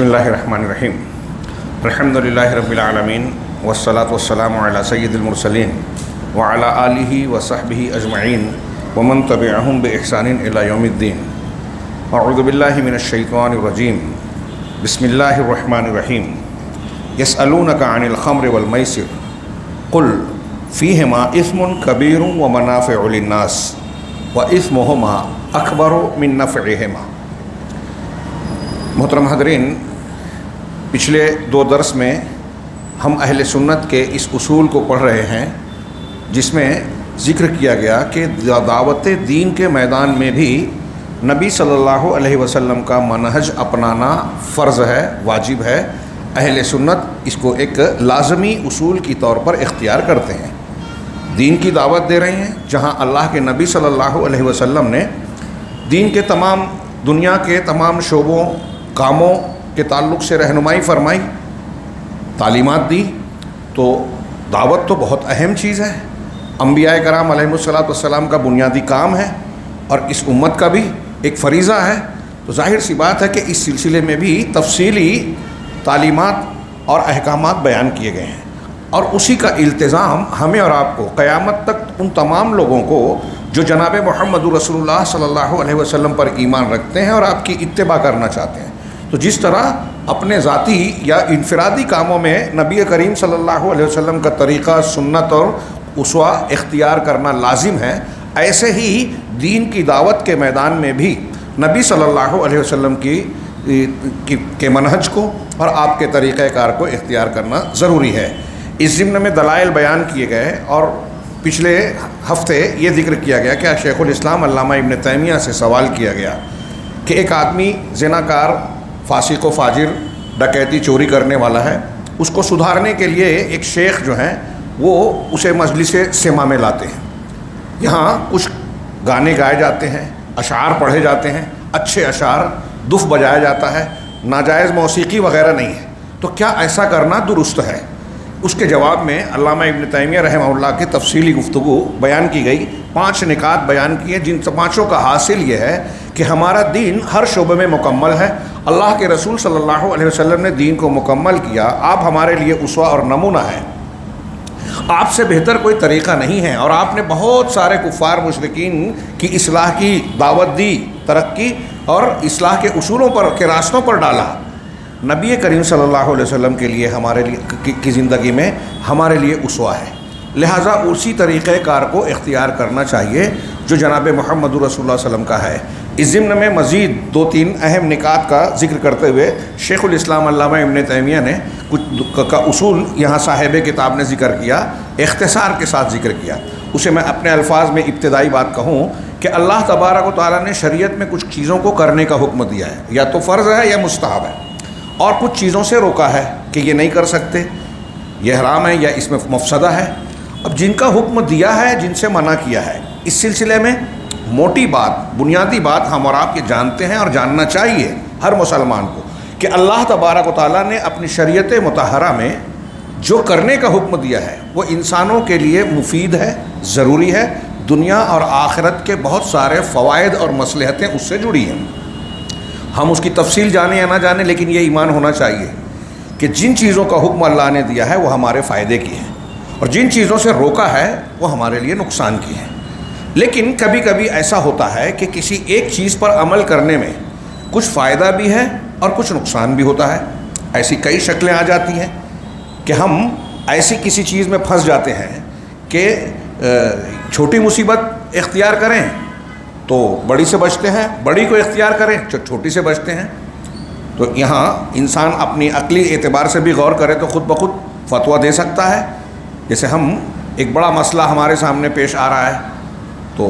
بسم اللہ الرحمن الرحیم الحمد للہ رب العالمین والصلاة والسلام علی سید المرسلین وعلی آلہ وصحبہ اجمعین ومن تبعہم بإحسان الی یوم الدین اعوذ باللہ من الشیطان الرجیم بسم اللہ الرحمن الرحیم یسألونک عن الخمر والمیسر قل فیہما اثم کبیر ومنافع للناس واثمہما اکبر من نفعہما۔ محترم حضرین، پچھلے دو درس میں ہم اہل سنت کے اس اصول کو پڑھ رہے ہیں جس میں ذکر کیا گیا کہ دعوت دین کے میدان میں بھی نبی صلی اللہ علیہ وسلم کا منہج اپنانا فرض ہے، واجب ہے۔ اہل سنت اس کو ایک لازمی اصول کی طور پر اختیار کرتے ہیں۔ دین کی دعوت دے رہے ہیں جہاں اللہ کے نبی صلی اللہ علیہ وسلم نے دین کے تمام دنیا کے تمام شعبوں کاموں کے تعلق سے رہنمائی فرمائی، تعلیمات دی، تو دعوت تو بہت اہم چیز ہے، انبیاء کرام علیہ السلام کا بنیادی کام ہے اور اس امت کا بھی ایک فریضہ ہے۔ تو ظاہر سی بات ہے کہ اس سلسلے میں بھی تفصیلی تعلیمات اور احکامات بیان کیے گئے ہیں، اور اسی کا التزام ہمیں اور آپ کو قیامت تک ان تمام لوگوں کو جو جناب محمد رسول اللہ صلی اللہ علیہ وسلم پر ایمان رکھتے ہیں اور آپ کی اتباع کرنا چاہتے ہیں، تو جس طرح اپنے ذاتی یا انفرادی کاموں میں نبی کریم صلی اللہ علیہ وسلم کا طریقہ، سنت اور اسوہ اختیار کرنا لازم ہے، ایسے ہی دین کی دعوت کے میدان میں بھی نبی صلی اللہ علیہ وسلم کے منہج کو اور آپ کے طریقہ کار کو اختیار کرنا ضروری ہے۔ اس ضمن میں دلائل بیان کیے گئے، اور پچھلے ہفتے یہ ذکر کیا گیا کہ شیخ الاسلام علامہ ابن تیمیہ سے سوال کیا گیا کہ ایک آدمی زناکار، فاسق و فاجر، ڈکیتی چوری کرنے والا ہے، اس کو سدھارنے کے لیے ایک شیخ جو ہیں وہ اسے مجلس سما میں لاتے ہیں، یہاں کچھ گانے گائے جاتے ہیں، اشعار پڑھے جاتے ہیں، اچھے اشعار، دف بجایا جاتا ہے، ناجائز موسیقی وغیرہ نہیں ہے، تو کیا ایسا کرنا درست ہے؟ اس کے جواب میں علامہ ابن تیمیہ رحمہ اللہ کی تفصیلی گفتگو بیان کی گئی، 5 نکات بیان کیے، جن 5 کا حاصل یہ ہے کہ ہمارا دین ہر شعبے میں مکمل ہے، اللہ کے رسول صلی اللہ علیہ وسلم نے دین کو مکمل کیا، آپ ہمارے لیے اسوہ اور نمونہ ہیں، آپ سے بہتر کوئی طریقہ نہیں ہے، اور آپ نے بہت سارے کفار مشرکین کی اصلاح کی دعوت دی، ترقی اور اصلاح کے اصولوں پر کے راستوں پر ڈالا۔ نبی کریم صلی اللہ علیہ وسلم کے لیے ہمارے لیے کی زندگی میں ہمارے لیے اسوہ ہے، لہٰذا اسی طریقہ کار کو اختیار کرنا چاہیے جو جناب محمد رسول اللہ صلی اللہ علیہ وسلم کا ہے۔ اس ضمن میں مزید 2-3 اہم نکات کا ذکر کرتے ہوئے شیخ الاسلام علامہ ابن تیمیہ نے کچھ کا اصول یہاں صاحب کتاب نے ذکر کیا، اختصار کے ساتھ ذکر کیا۔ اسے میں اپنے الفاظ میں ابتدائی بات کہوں کہ اللہ تبارک و تعالیٰ نے شریعت میں کچھ چیزوں کو کرنے کا حکم دیا ہے، یا تو فرض ہے یا مستحب ہے، اور کچھ چیزوں سے روکا ہے کہ یہ نہیں کر سکتے، یہ حرام ہے یا اس میں مفسدہ ہے۔ اب جن کا حکم دیا ہے، جن سے منع کیا ہے، اس سلسلے میں موٹی بات، بنیادی بات ہم اور آپ یہ جانتے ہیں اور جاننا چاہیے ہر مسلمان کو کہ اللہ تبارک و تعالیٰ نے اپنی شریعت مطہرہ میں جو کرنے کا حکم دیا ہے وہ انسانوں کے لیے مفید ہے، ضروری ہے، دنیا اور آخرت کے بہت سارے فوائد اور مصلحتیں اس سے جڑی ہیں۔ ہم اس کی تفصیل جانیں یا نہ جانیں، لیکن یہ ایمان ہونا چاہیے کہ جن چیزوں کا حکم اللہ نے دیا ہے وہ ہمارے فائدے کی ہیں، اور جن چیزوں سے روکا ہے وہ ہمارے لیے نقصان کی ہیں۔ لیکن کبھی کبھی ایسا ہوتا ہے کہ کسی ایک چیز پر عمل کرنے میں کچھ فائدہ بھی ہے اور کچھ نقصان بھی ہوتا ہے۔ ایسی کئی شکلیں آ جاتی ہیں کہ ہم ایسی کسی چیز میں پھنس جاتے ہیں کہ چھوٹی مصیبت اختیار کریں تو بڑی سے بچتے ہیں، بڑی کو اختیار کریں تو چھوٹی سے بچتے ہیں۔ تو یہاں انسان اپنی عقلی اعتبار سے بھی غور کرے تو خود بخود فتویٰ دے سکتا ہے۔ جیسے ہم ایک بڑا مسئلہ ہمارے سامنے پیش آ رہا ہے تو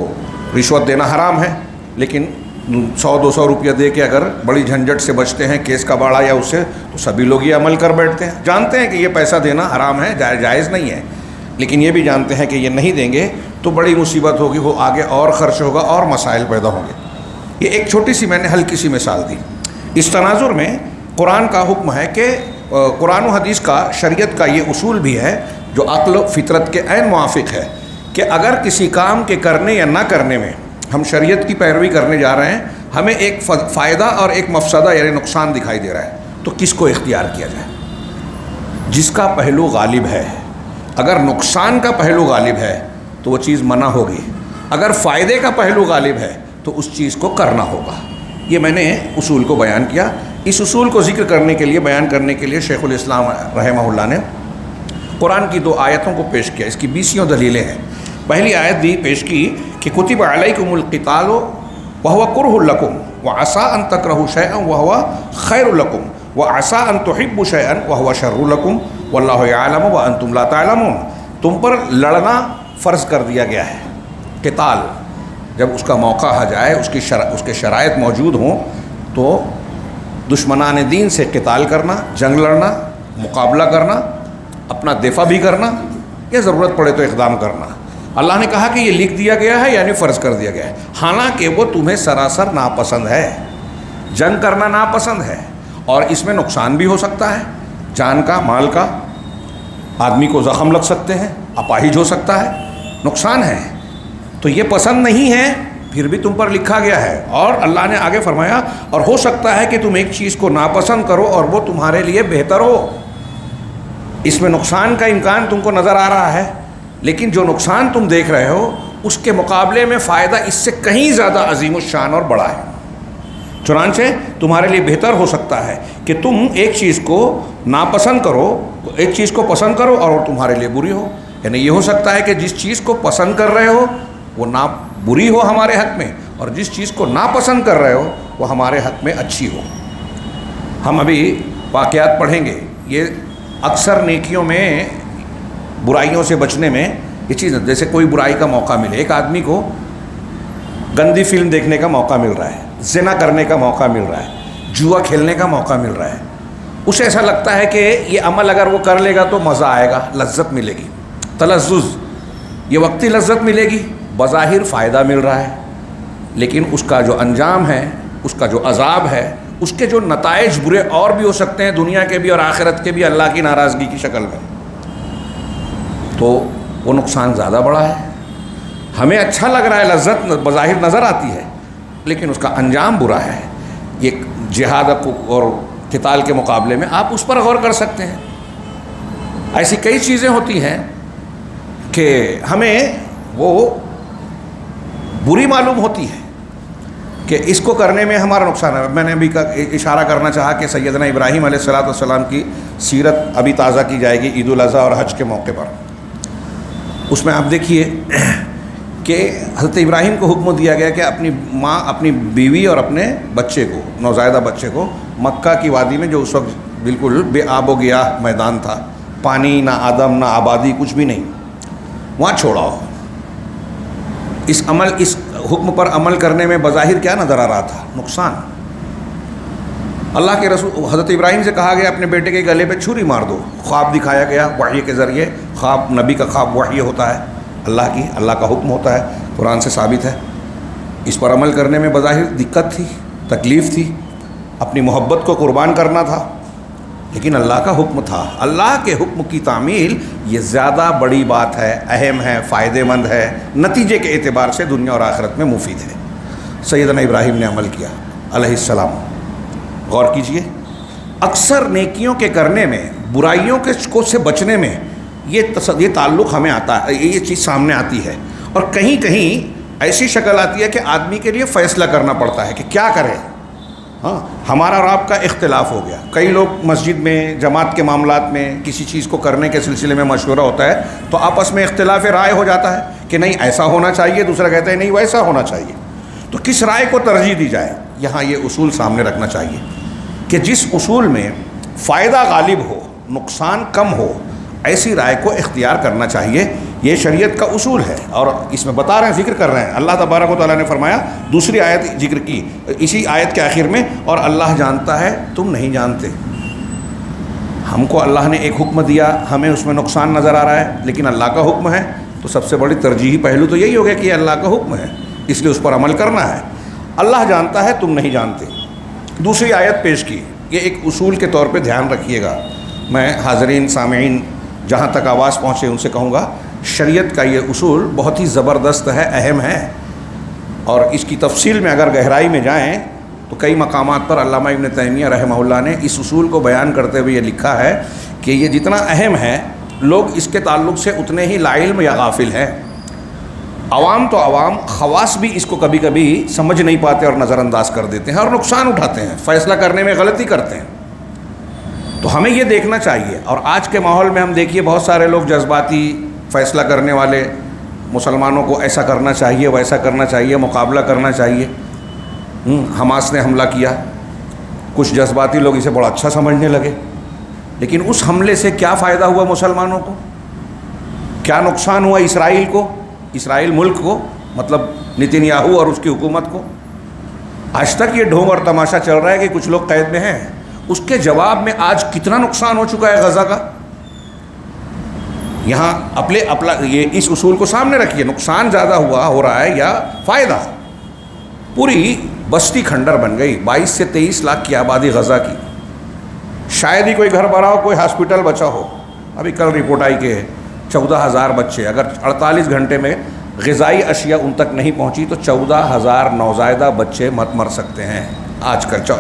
رشوت دینا حرام ہے، لیکن 100-200 روپیہ دے کے اگر بڑی جھنجھٹ سے بچتے ہیں، کیس کا باڑا یا اس سے، تو سبھی لوگ یہ عمل کر بیٹھتے ہیں، جانتے ہیں کہ یہ پیسہ دینا حرام ہے، جائز نہیں ہے، لیکن یہ بھی جانتے ہیں کہ یہ نہیں دیں گے تو بڑی مصیبت ہوگی، وہ آگے اور خرچ ہوگا اور مسائل پیدا ہوں گے۔ یہ ایک چھوٹی سی میں نے ہلکی سی مثال دی۔ اس تناظر میں قرآن کا حکم ہے کہ قرآن و حدیث کا، شریعت کا یہ اصول بھی ہے جو عقل و فطرت کے عین موافق ہے کہ اگر کسی کام کے کرنے یا نہ کرنے میں ہم شریعت کی پیروی کرنے جا رہے ہیں، ہمیں ایک فائدہ اور ایک مفسدہ یعنی نقصان دکھائی دے رہا ہے، تو کس کو اختیار کیا جائے؟ جس کا پہلو غالب ہے. اگر نقصان کا پہلو غالب ہے تو وہ چیز منع ہوگی، اگر فائدے کا پہلو غالب ہے تو اس چیز کو کرنا ہوگا. یہ میں نے اصول کو بیان کیا. اس اصول کو ذکر کرنے کے لیے، بیان کرنے کے لیے شیخ الاسلام رحمہ اللہ نے قرآن کی 2 آیتوں کو پیش کیا. اس کی 20 دلیلیں ہیں. پہلی آیت دی پیش کی کہ کتب علیکم القتال وهو کرہ لکم وعسى ان تکرہوا شیئا وهو خیر لکم وعسى ان تحبوا شیئا وهو شر لکم واللہ یعلم وانتم لا تعلمون. تم پر لڑنا فرض کر دیا گیا ہے. قتال جب اس کا موقع آ جائے، اس کے شرائط موجود ہوں تو دشمنان دین سے قتال کرنا، جنگ لڑنا، مقابلہ کرنا، اپنا دفاع بھی کرنا، یا ضرورت پڑے تو اقدام کرنا. اللہ نے کہا کہ یہ لکھ دیا گیا ہے، یعنی فرض کر دیا گیا ہے، حالانکہ وہ تمہیں سراسر ناپسند ہے. جنگ کرنا ناپسند ہے اور اس میں نقصان بھی ہو سکتا ہے، جان کا، مال کا. آدمی کو زخم لگ سکتے ہیں، اپاہج ہو سکتا ہے، نقصان ہے. تو یہ پسند نہیں ہے، پھر بھی تم پر لکھا گیا ہے. اور اللہ نے آگے فرمایا اور ہو سکتا ہے کہ تم ایک چیز کو ناپسند کرو اور وہ تمہارے لیے بہتر ہو. اس میں نقصان کا امکان تم کو نظر آ رہا ہے، لیکن جو نقصان تم دیکھ رہے ہو اس کے مقابلے میں فائدہ اس سے کہیں زیادہ عظیم الشان اور بڑا ہے. چنانچہ تمہارے لیے بہتر ہو سکتا ہے کہ تم ایک چیز کو ناپسند کرو، ایک چیز کو پسند کرو اور تمہارے لیے بری ہو. یعنی یہ ہو سکتا ہے کہ جس چیز کو پسند کر رہے ہو وہ بری ہو ہمارے حق میں، اور جس چیز کو ناپسند کر رہے ہو وہ ہمارے حق میں اچھی ہو. ہم ابھی واقعات پڑھیں گے. یہ اکثر نیکیوں میں، برائیوں سے بچنے میں یہ چیز، جیسے کوئی برائی کا موقع ملے، ایک آدمی کو گندی فلم دیکھنے کا موقع مل رہا ہے، زنا کرنے کا موقع مل رہا ہے، جوا کھیلنے کا موقع مل رہا ہے. اسے ایسا لگتا ہے کہ یہ عمل اگر وہ کر لے گا تو مزہ آئے گا، لذت ملے گی، تلذذ، یہ وقتی لذت ملے گی، بظاہر فائدہ مل رہا ہے، لیکن اس کا جو انجام ہے، اس کا جو عذاب ہے، اس کے جو نتائج برے اور بھی ہو سکتے ہیں، دنیا کے بھی اور آخرت کے بھی، اللہ کی ناراضگی کی شکل میں. تو وہ نقصان زیادہ بڑا ہے. ہمیں اچھا لگ رہا ہے، لذت بظاہر نظر آتی ہے، لیکن اس کا انجام برا ہے. یہ جہاد اور قتال کے مقابلے میں آپ اس پر غور کر سکتے ہیں. ایسی کئی چیزیں ہوتی ہیں کہ ہمیں وہ بری معلوم ہوتی ہے کہ اس کو کرنے میں ہمارا نقصان ہے. میں نے ابھی اشارہ کرنا چاہا کہ سیدنا ابراہیم علیہ السلام کی سیرت ابھی تازہ کی جائے گی عید الاضحیٰ اور حج کے موقع پر. اس میں آپ دیکھیے کہ حضرت ابراہیم کو حکم دیا گیا کہ اپنی ماں، اپنی بیوی اور اپنے بچے کو، نوزائیدہ بچے کو، مکہ کی وادی میں جو اس وقت بالکل بے آب و گیاہ میدان تھا، پانی نہ آدم نہ آبادی کچھ بھی نہیں، وہاں چھوڑاؤ. اس حکم پر عمل کرنے میں بظاہر کیا نظر آ رہا تھا؟ نقصان. اللہ کے رسول حضرت ابراہیم سے کہا گیا اپنے بیٹے کے گلے پہ چھری مار دو. خواب دکھایا گیا وحی کے ذریعے. خواب، نبی کا خواب وحی ہوتا ہے، اللہ کا حکم ہوتا ہے، قرآن سے ثابت ہے. اس پر عمل کرنے میں بظاہر دقت تھی، تکلیف تھی، اپنی محبت کو قربان کرنا تھا، لیکن اللہ کا حکم تھا. اللہ کے حکم کی تعمیل یہ زیادہ بڑی بات ہے، اہم ہے، فائدہ مند ہے، نتیجے کے اعتبار سے دنیا اور آخرت میں مفید ہے. سیدنا ابراہیم نے عمل کیا علیہ السلام. غور کیجئے، اکثر نیکیوں کے کرنے میں، برائیوں سے بچنے میں یہ تعلق ہمیں آتا ہے، یہ چیز سامنے آتی ہے. اور کہیں کہیں ایسی شکل آتی ہے کہ آدمی کے لیے فیصلہ کرنا پڑتا ہے کہ کیا کرے. ہاں، ہمارا اور آپ کا اختلاف ہو گیا. کئی لوگ مسجد میں، جماعت کے معاملات میں کسی چیز کو کرنے کے سلسلے میں مشورہ ہوتا ہے تو آپس میں اختلاف رائے ہو جاتا ہے کہ نہیں ایسا ہونا چاہیے، دوسرا کہتا ہے نہیں ویسا ہونا چاہیے. تو کس رائے کو ترجیح دی جائے؟ یہاں یہ اصول سامنے رکھنا چاہیے کہ جس اصول میں فائدہ غالب ہو، نقصان کم ہو، ایسی رائے کو اختیار کرنا چاہیے. یہ شریعت کا اصول ہے اور اس میں بتا رہے ہیں، ذکر کر رہے ہیں. اللہ تبارک و تعالیٰ نے فرمایا، دوسری آیت ذکر کی اسی آیت کے آخر میں، اور اللہ جانتا ہے تم نہیں جانتے. ہم کو اللہ نے ایک حکم دیا، ہمیں اس میں نقصان نظر آ رہا ہے، لیکن اللہ کا حکم ہے تو سب سے بڑی ترجیحی پہلو تو یہی ہوگا کہ یہ اللہ کا حکم ہے، اس لیے اس پر عمل کرنا ہے. اللہ جانتا ہے تم نہیں جانتے. دوسری آیت پیش کی. یہ ایک اصول کے طور پہ دھیان رکھیے گا. میں حاضرین سامعین جہاں تک آواز پہنچے ان سے کہوں گا، شریعت کا یہ اصول بہت ہی زبردست ہے، اہم ہے، اور اس کی تفصیل میں اگر گہرائی میں جائیں تو کئی مقامات پر علامہ ابن تیمیہ رحمہ اللہ نے اس اصول کو بیان کرتے ہوئے یہ لکھا ہے کہ یہ جتنا اہم ہے لوگ اس کے تعلق سے اتنے ہی لا علم یا غافل ہیں. عوام تو عوام، خواص بھی اس کو کبھی کبھی سمجھ نہیں پاتے اور نظر انداز کر دیتے ہیں اور نقصان اٹھاتے ہیں، فیصلہ کرنے میں غلطی کرتے ہیں. تو ہمیں یہ دیکھنا چاہیے. اور آج کے ماحول میں ہم دیکھیے بہت سارے لوگ جذباتی فیصلہ کرنے والے، مسلمانوں کو ایسا کرنا چاہیے، ویسا کرنا چاہیے، مقابلہ کرنا چاہیے. حماس نے حملہ کیا، کچھ جذباتی لوگ اسے بڑا اچھا سمجھنے لگے، لیکن اس حملے سے کیا فائدہ ہوا مسلمانوں کو؟ کیا نقصان ہوا اسرائیل کو، اسرائیل ملک کو، مطلب نتن یاہو اور اس کی حکومت کو؟ آج تک یہ ڈھونگ اور تماشا چل رہا ہے کہ کچھ لوگ قید میں ہیں. اس کے جواب میں آج کتنا نقصان ہو چکا ہے غزہ کا. یہاں یہ اس اصول کو سامنے رکھیے، نقصان زیادہ ہو رہا ہے یا فائدہ؟ پوری بستی کھنڈر بن گئی. 22 سے 23 لاکھ کی آبادی غزہ کی. شاید ہی کوئی گھر بنا ہو، کوئی ہاسپٹل بچا ہو. ابھی کل رپورٹ آئی کہ 14,000 بچے، اگر 48 گھنٹے میں غذائی اشیاء ان تک نہیں پہنچی تو 14,000 نوزائیدہ بچے مر سکتے ہیں آج کل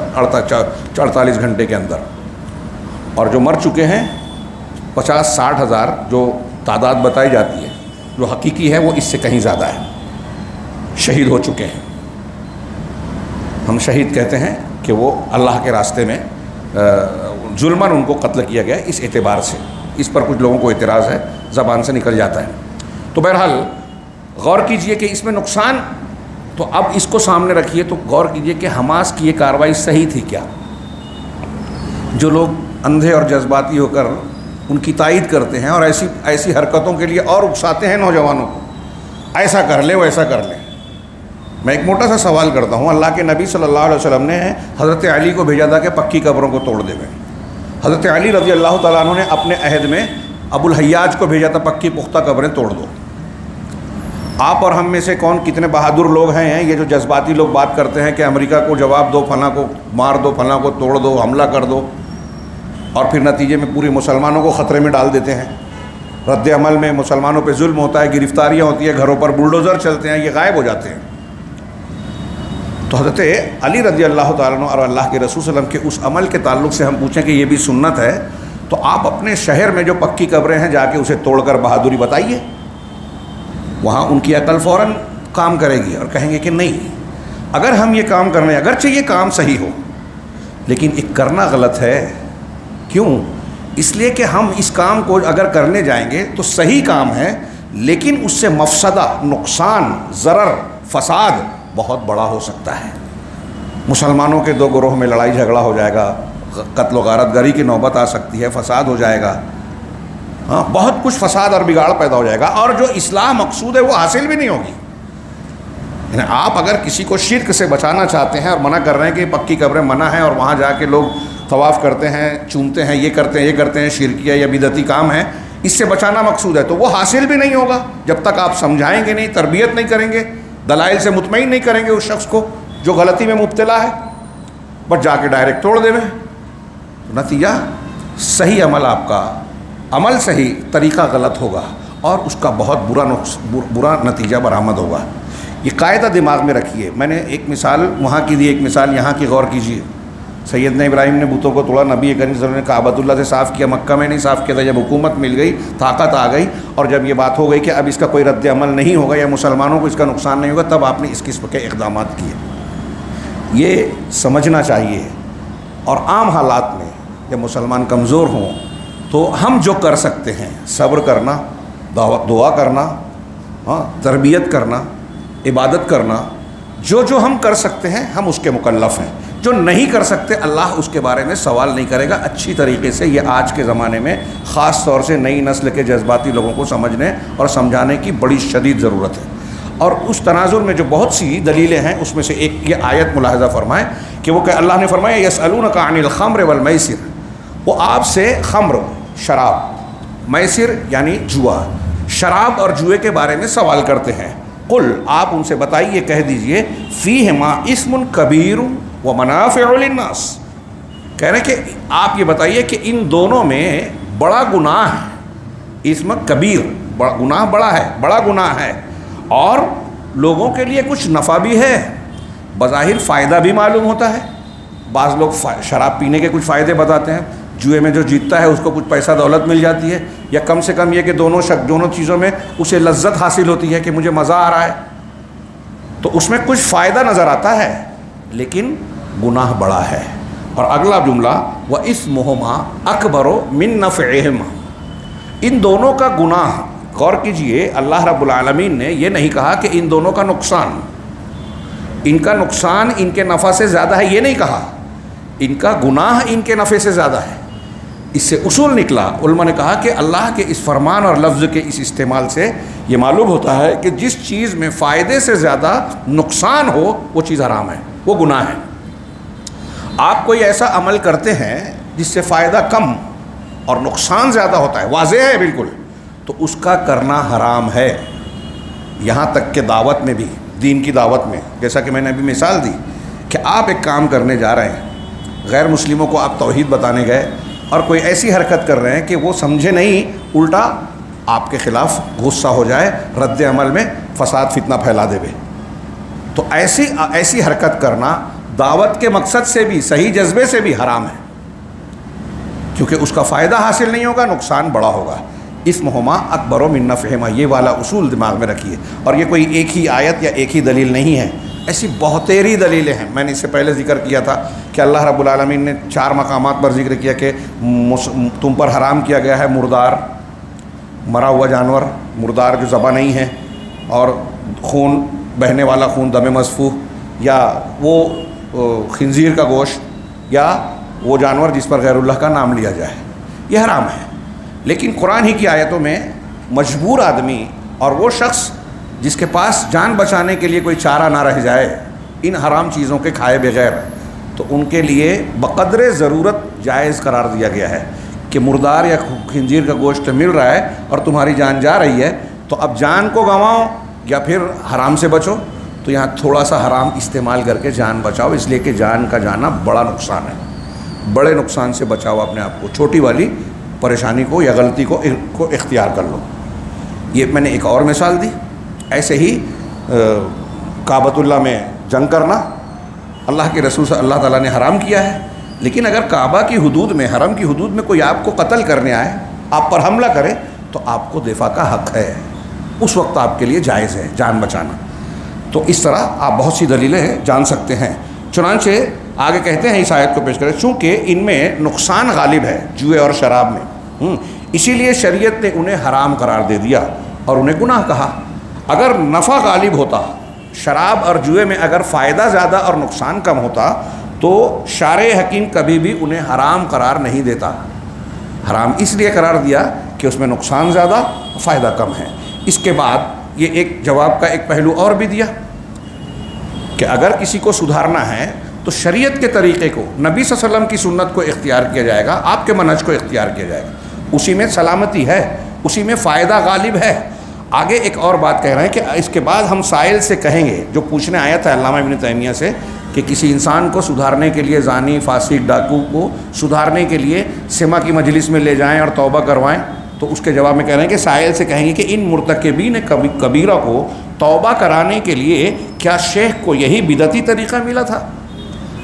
48 گھنٹے کے اندر. اور جو مر چکے ہیں 50-60 ہزار جو تعداد بتائی جاتی ہے، جو حقیقی ہے وہ اس سے کہیں زیادہ ہے. شہید ہو چکے ہیں. ہم شہید کہتے ہیں کہ وہ اللہ کے راستے میں ظلماً ان کو قتل کیا گیا. اس اعتبار سے اس پر کچھ لوگوں کو اعتراض ہے، زبان سے نکل جاتا ہے. تو بہرحال غور کیجئے کہ اس میں نقصان، تو اب اس کو سامنے رکھیے تو غور کیجئے کہ حماس کی یہ کارروائی صحیح تھی کیا؟ جو لوگ اندھے اور جذباتی ہو کر ان کی تائید کرتے ہیں اور ایسی حرکتوں کے لیے اور اکساتے ہیں نوجوانوں کو، ایسا کر لے ویسا کر لے. میں ایک موٹا سا سوال کرتا ہوں. اللہ کے نبی صلی اللہ علیہ وسلم نے حضرت علی کو بھیجا تھا کہ پکی قبروں کو توڑ دے. حضرت علی رضی اللہ تعالیٰ عنہ نے اپنے عہد میں ابو الحیاج کو بھیجا تھا پکی پختہ قبریں توڑ دو. آپ اور ہم میں سے کون کتنے بہادر لوگ ہیں یہ جو جذباتی لوگ بات کرتے ہیں کہ امریکہ کو جواب دو، فلاں کو مار دو، فلاں کو توڑ دو، حملہ کر دو، اور پھر نتیجے میں پورے مسلمانوں کو خطرے میں ڈال دیتے ہیں. رد عمل میں مسلمانوں پہ ظلم ہوتا ہے، گرفتاریاں ہوتی ہیں، گھروں پر بلڈوزر چلتے ہیں، یہ غائب ہو جاتے ہیں. تو حضرت علی رضی اللہ تعالیٰ عنہ اور اللہ کے رسول صلی اللہ علیہ وسلم کے اس عمل کے تعلق سے ہم پوچھیں کہ یہ بھی سنت ہے، تو آپ اپنے شہر میں جو پکی قبریں ہیں جا کے اسے توڑ کر بہادری بتائیے. وہاں ان کی عقل فوراً کام کرے گی اور کہیں گے کہ نہیں، اگر ہم یہ کام کرنے، اگرچہ یہ کام صحیح ہو لیکن ایک کرنا غلط ہے. کیوں؟ اس لیے کہ ہم اس کام کو اگر کرنے جائیں گے تو صحیح کام ہے، لیکن اس سے مفسدہ، نقصان، ضرر، فساد بہت بڑا ہو سکتا ہے. مسلمانوں کے دو گروہ میں لڑائی جھگڑا ہو جائے گا، قتل و غارت گری کی نوبت آ سکتی ہے، فساد ہو جائے گا. ہاں، بہت کچھ فساد اور بگاڑ پیدا ہو جائے گا، اور جو اصلاح مقصود ہے وہ حاصل بھی نہیں ہوگی. یعنی آپ اگر کسی کو شرک سے بچانا چاہتے ہیں اور منع کر رہے ہیں کہ پکی قبریں منع ہیں اور وہاں جا کے لوگ طواف کرتے ہیں، چومتے ہیں، یہ کرتے ہیں، شرکیہ یا بدعتی کام ہے، اس سے بچانا مقصود ہے، تو وہ حاصل بھی نہیں ہوگا جب تک آپ سمجھائیں گے نہیں، تربیت نہیں کریں گے، دلائل سے مطمئن نہیں کریں گے اس شخص کو جو غلطی میں مبتلا ہے. بس جا کے ڈائریکٹ توڑ دے میں، نتیجہ صحیح عمل، آپ کا عمل صحیح، طریقہ غلط ہوگا اور اس کا بہت برا نتیجہ برآمد ہوگا. یہ قاعدہ دماغ میں رکھیے. میں نے ایک مثال وہاں کی دی، ایک مثال یہاں کی غور کیجیے. سیدنا ابراہیم نے بتوں کو توڑا، نبی کریم صلی اللہ علیہ وسلم نے کعبۃ اللہ سے صاف کیا، مکہ میں نہیں صاف کیا تھا. جب حکومت مل گئی، طاقت آ گئی، اور جب یہ بات ہو گئی کہ اب اس کا کوئی رد عمل نہیں ہوگا یا مسلمانوں کو اس کا نقصان نہیں ہوگا، تب آپ نے اس قسم کے اقدامات کیے. یہ سمجھنا چاہیے. اور عام حالات میں جب مسلمان کمزور ہوں تو ہم جو کر سکتے ہیں، صبر کرنا، دعا کرنا، تربیت کرنا، عبادت کرنا، جو ہم کر سکتے ہیں ہم اس کے مکلف ہیں. جو نہیں کر سکتے اللہ اس کے بارے میں سوال نہیں کرے گا. اچھی طریقے سے یہ آج کے زمانے میں خاص طور سے نئی نسل کے جذباتی لوگوں کو سمجھنے اور سمجھانے کی بڑی شدید ضرورت ہے. اور اس تناظر میں جو بہت سی دلیلیں ہیں اس میں سے ایک یہ آیت ملاحظہ فرمائیں کہ وہ کہ اللہ نے فرمایا یسألونک عن الخمر والمیسر، وہ آپ سے خمر، شراب، میسر یعنی جوا، شراب اور جوئے کے بارے میں سوال کرتے ہیں. قل، آپ ان سے بتائیے، کہہ دیجئے، فیہما اسم کبیر ومنافع للناس، کہہ رہے ہیں کہ آپ یہ بتائیے کہ ان دونوں میں بڑا گناہ ہے. اسم کبیر، گناہ بڑا ہے، بڑا گناہ ہے، اور لوگوں کے لیے کچھ نفع بھی ہے. بظاہر فائدہ بھی معلوم ہوتا ہے. بعض لوگ شراب پینے کے کچھ فائدے بتاتے ہیں, جوئے میں جو جیتتا ہے اس کو کچھ پیسہ دولت مل جاتی ہے, یا کم سے کم یہ کہ دونوں چیزوں میں اسے لذت حاصل ہوتی ہے کہ مجھے مزہ آ رہا ہے, تو اس میں کچھ فائدہ نظر آتا ہے, لیکن گناہ بڑا ہے. اور اگلا جملہ وَإِثْمُهُمَا أَكْبَرُ مِن نَّفْعِهِمَا, ان دونوں کا گناہ, غور کیجئے, اللہ رب العالمین نے یہ نہیں کہا کہ ان دونوں کا نقصان, ان کا نقصان ان کے نفع سے زیادہ ہے, یہ نہیں کہا, ان کا گناہ ان کے نفع سے زیادہ ہے. اس سے اصول نکلا, علماء نے کہا کہ اللہ کے اس فرمان اور لفظ کے اس استعمال سے یہ معلوم ہوتا ہے کہ جس چیز میں فائدے سے زیادہ نقصان ہو وہ چیز حرام ہے, وہ گناہ ہے. آپ کوئی ایسا عمل کرتے ہیں جس سے فائدہ کم اور نقصان زیادہ ہوتا ہے, واضح ہے بالکل, تو اس کا کرنا حرام ہے. یہاں تک کہ دعوت میں بھی, دین کی دعوت میں, جیسا کہ میں نے ابھی مثال دی کہ آپ ایک کام کرنے جا رہے ہیں, غیر مسلموں کو آپ توحید بتانے گئے اور کوئی ایسی حرکت کر رہے ہیں کہ وہ سمجھے نہیں, الٹا آپ کے خلاف غصہ ہو جائے, رد عمل میں فساد فتنہ پھیلا دے. تو ایسی حرکت کرنا دعوت کے مقصد سے بھی, صحیح جذبے سے بھی حرام ہے, کیونکہ اس کا فائدہ حاصل نہیں ہوگا, نقصان بڑا ہوگا. اثمہما اکبر من نفعہما, یہ والا اصول دماغ میں رکھیے. اور یہ کوئی ایک ہی آیت یا ایک ہی دلیل نہیں ہے, ایسی بہتیری دلیلیں ہیں. میں نے اس سے پہلے ذکر کیا تھا کہ اللہ رب العالمین نے 4 مقامات پر ذکر کیا کہ تم پر حرام کیا گیا ہے مردار, مرا ہوا جانور, مردار جو ذبح نہیں ہے, اور خون, بہنے والا خون, دم مسفوح, یا وہ خنزیر کا گوشت, یا وہ جانور جس پر غیر اللہ کا نام لیا جائے, یہ حرام ہے. لیکن قرآن ہی کی آیتوں میں مجبور آدمی اور وہ شخص جس کے پاس جان بچانے کے لیے کوئی چارہ نہ رہ جائے ان حرام چیزوں کے کھائے بغیر, تو ان کے لیے بقدر ضرورت جائز قرار دیا گیا ہے کہ مردار یا خنزیر کا گوشت مل رہا ہے اور تمہاری جان جا رہی ہے, تو اب جان کو گنواؤ یا پھر حرام سے بچو. تو یہاں تھوڑا سا حرام استعمال کر کے جان بچاؤ, اس لیے کہ جان کا جانا بڑا نقصان ہے. بڑے نقصان سے بچاؤ اپنے آپ کو, چھوٹی والی پریشانی کو یا غلطی کو اختیار کر لو. یہ میں نے ایک اور مثال دی. ایسے ہی کعبۃ اللہ میں جنگ کرنا اللہ کے رسول صلی اللہ تعالیٰ نے حرام کیا ہے, لیکن اگر کعبہ کی حدود میں, حرم کی حدود میں کوئی آپ کو قتل کرنے آئے, آپ پر حملہ کرے, تو آپ کو دفاع کا حق ہے, اس وقت آپ کے لیے جائز ہے جان بچانا. تو اس طرح آپ بہت سی دلیلیں جان سکتے ہیں. چنانچہ آگے کہتے ہیں اس آیت کو پیش کریں, چونکہ ان میں نقصان غالب ہے جوئے اور شراب میں, اسی لیے شریعت نے انہیں حرام قرار دے دیا اور انہیں گناہ کہا. اگر نفع غالب ہوتا, شراب اور جوئے میں اگر فائدہ زیادہ اور نقصان کم ہوتا, تو شارع حکیم کبھی بھی انہیں حرام قرار نہیں دیتا. حرام اس لیے قرار دیا کہ اس میں نقصان زیادہ, فائدہ کم ہے. اس کے بعد یہ ایک جواب کا ایک پہلو اور بھی دیا کہ اگر کسی کو سدھارنا ہے تو شریعت کے طریقے کو, نبی صلی اللہ علیہ وسلم کی سنت کو اختیار کیا جائے گا, آپ کے منہج کو اختیار کیا جائے گا, اسی میں سلامتی ہے, اسی میں فائدہ غالب ہے. آگے ایک اور بات کہہ رہے ہیں کہ اس کے بعد ہم سائل سے کہیں گے, جو پوچھنے آیا تھا علامہ ابن تیمیہ سے, کہ کسی انسان کو سدھارنے کے لیے, زانی, فاسق, ڈاکو کو سدھارنے کے لیے سما کی مجلس میں لے جائیں اور توبہ کروائیں, تو اس کے جواب میں کہہ رہے ہیں کہ سائل سے کہیں گے کہ ان مرتکبین کبیرہ کو توبہ کرانے کے لیے کیا شیخ کو یہی بدعتی طریقہ ملا تھا؟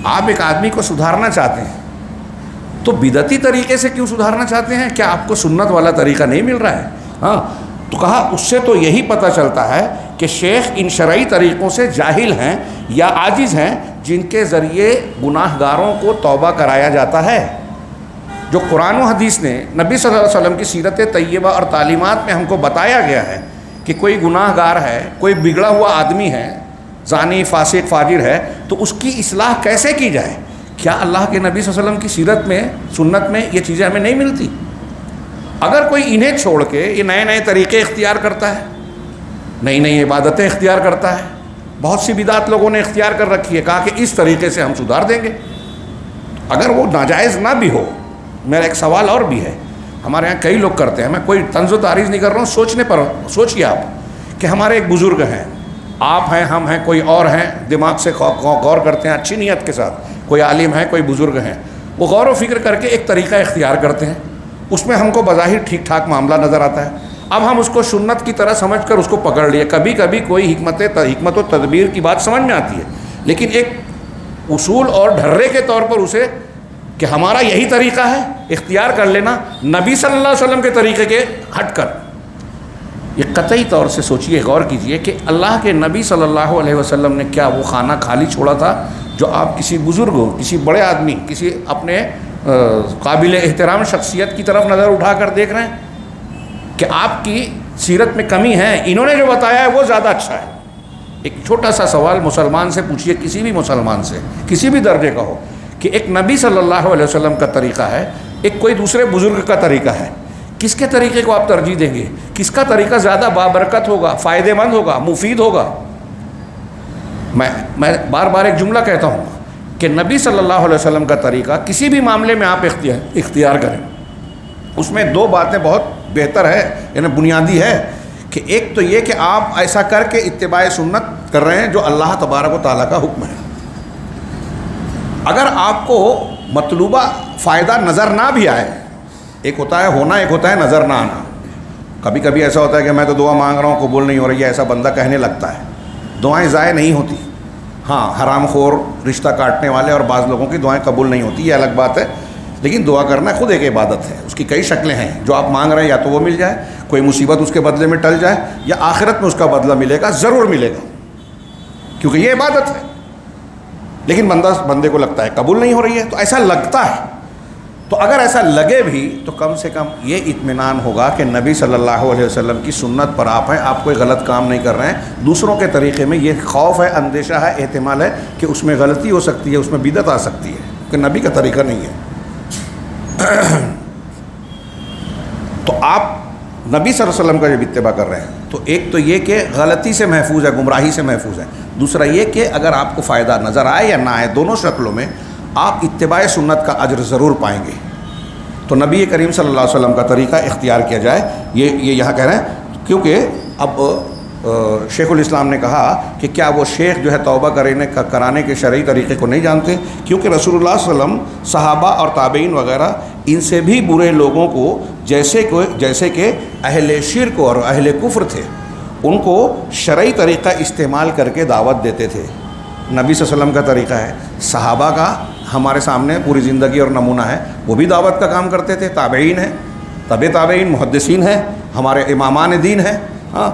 آپ ایک آدمی کو سدھارنا چاہتے ہیں تو بدعتی طریقے سے کیوں سدھارنا چاہتے ہیں؟ کیا آپ کو سنت والا طریقہ نہیں مل رہا ہے؟ ہاں, تو کہا اس سے تو یہی پتہ چلتا ہے کہ شیخ ان شرعی طریقوں سے جاہل ہیں یا عاجز ہیں جن کے ذریعے گناہ گاروں کو توبہ کرایا جاتا ہے. جو قرآن و حدیث نے نبی صلی اللہ علیہ وسلم کی سیرت طیبہ اور تعلیمات میں ہم کو بتایا گیا ہے کہ کوئی گناہ گار ہے, کوئی بگڑا ہوا آدمی ہے, زانی, فاسق, فاجر ہے, تو اس کی اصلاح کیسے کی جائے؟ کیا اللہ کے نبی صلی اللہ علیہ وسلم کی سیرت میں, سنت میں یہ چیزیں ہمیں نہیں ملتی؟ اگر کوئی انہیں چھوڑ کے یہ نئے نئے طریقے اختیار کرتا ہے, نئی نئی عبادتیں اختیار کرتا ہے, بہت سی بدعت لوگوں نے اختیار کر رکھی ہے, کہا کہ اس طریقے سے ہم سدھار دیں گے, اگر وہ ناجائز نہ بھی ہو. میرا ایک سوال اور بھی ہے, ہمارے یہاں کئی لوگ کرتے ہیں, میں کوئی طنز و تعریض نہیں کر رہا ہوں, سوچنے پر سوچیے آپ کہ ہمارے ایک بزرگ ہیں, آپ ہیں, ہم ہیں, کوئی اور ہیں, دماغ سے غور کرتے ہیں اچھی نیت کے ساتھ, کوئی عالم ہے, کوئی بزرگ ہیں, وہ غور و فکر کر کے ایک طریقہ اختیار کرتے ہیں, اس میں ہم کو بظاہر ٹھیک ٹھاک معاملہ نظر آتا ہے, اب ہم اس کو سنت کی طرح سمجھ کر اس کو پکڑ لیے. کبھی کبھی کوئی حکمت و تدبیر کی بات سمجھ میں آتی ہے, لیکن ایک اصول اور ڈھرے کے طور پر اسے کہ ہمارا یہی طریقہ ہے اختیار کر لینا نبی صلی اللہ علیہ وسلم کے طریقے کے ہٹ کر. یہ قطعی طور سے سوچئے، غور کیجئے کہ اللہ کے نبی صلی اللہ علیہ وسلم نے کیا وہ خانہ خالی چھوڑا تھا جو آپ کسی بزرگ ہو، کسی بڑے آدمی، کسی اپنے قابل احترام شخصیت کی طرف نظر اٹھا کر دیکھ رہے ہیں کہ آپ کی سیرت میں کمی ہے، انہوں نے جو بتایا ہے وہ زیادہ اچھا ہے. ایک چھوٹا سا سوال مسلمان سے پوچھئے، کسی بھی مسلمان سے، کسی بھی درجے کا ہو، کہ ایک نبی صلی اللہ علیہ وسلم کا طریقہ ہے، ایک کوئی دوسرے بزرگ کا طریقہ ہے، کس کے طریقے کو آپ ترجیح دیں گے؟ کس کا طریقہ زیادہ بابرکت ہوگا، فائدہ مند ہوگا، مفید ہوگا؟ میں بار بار ایک جملہ کہتا ہوں کہ نبی صلی اللہ علیہ وسلم کا طریقہ کسی بھی معاملے میں آپ اختیار کریں، اس میں دو باتیں بہت بہتر ہے، یعنی بنیادی ہے، کہ ایک تو یہ کہ آپ ایسا کر کے اتباع سنت کر رہے ہیں جو اللہ تبارک و تعالیٰ کا حکم ہے. اگر آپ کو مطلوبہ فائدہ نظر نہ بھی آئے، ایک ہوتا ہے ہونا، ایک ہوتا ہے نظر نہ آنا. کبھی کبھی ایسا ہوتا ہے کہ میں تو دعا مانگ رہا ہوں قبول نہیں ہو رہی ہے، ایسا بندہ کہنے لگتا ہے. دعائیں ضائع نہیں ہوتی. ہاں، حرام خور، رشتہ کاٹنے والے اور بعض لوگوں کی دعائیں قبول نہیں ہوتی، یہ الگ بات ہے. لیکن دعا کرنا خود ایک عبادت ہے، اس کی کئی شکلیں ہیں. جو آپ مانگ رہے ہیں یا تو وہ مل جائے، کوئی مصیبت اس کے بدلے میں ٹل جائے، یا آخرت میں اس کا بدلہ ملے گا، ضرور ملے گا، کیونکہ یہ عبادت ہے. لیکن بندے کو لگتا ہے قبول نہیں ہو رہی ہے، تو ایسا لگتا ہے. تو اگر ایسا لگے بھی تو کم سے کم یہ اطمینان ہوگا کہ نبی صلی اللہ علیہ وسلم کی سنت پر آپ ہیں، آپ کوئی غلط کام نہیں کر رہے ہیں. دوسروں کے طریقے میں یہ خوف ہے، اندیشہ ہے، احتمال ہے کہ اس میں غلطی ہو سکتی ہے، اس میں بدعت آ سکتی ہے، کہ نبی کا طریقہ نہیں ہے. تو آپ نبی صلی اللہ علیہ وسلم کا جب اتباع کر رہے ہیں تو ایک تو یہ کہ غلطی سے محفوظ ہے، گمراہی سے محفوظ ہے. دوسرا یہ کہ اگر آپ کو فائدہ نظر آئے یا نہ آئے، دونوں شکلوں میں آپ اتباع سنت کا اجر ضرور پائیں گے. تو نبی کریم صلی اللہ علیہ وسلم کا طریقہ اختیار کیا جائے، یہ یہاں کہہ رہے ہیں. کیونکہ اب شیخ الاسلام نے کہا کہ کیا وہ شیخ جو ہے توبہ کرانے کے شرعی طریقے کو نہیں جانتے؟ کیونکہ رسول اللہ صلی اللہ علیہ وسلم صحابہ اور تابعین وغیرہ ان سے بھی برے لوگوں کو جیسے کہ اہل شرک اور اہل کفر تھے، ان کو شرعی طریقہ استعمال کر کے دعوت دیتے تھے. نبی صلی اللہ علیہ وسلم کا طریقہ ہے، صحابہ کا ہمارے سامنے پوری زندگی اور نمونہ ہے، وہ بھی دعوت کا کام کرتے تھے. تابعین ہیں، تابعین، محدثین ہیں، ہمارے امامان دین ہیں. ہاں،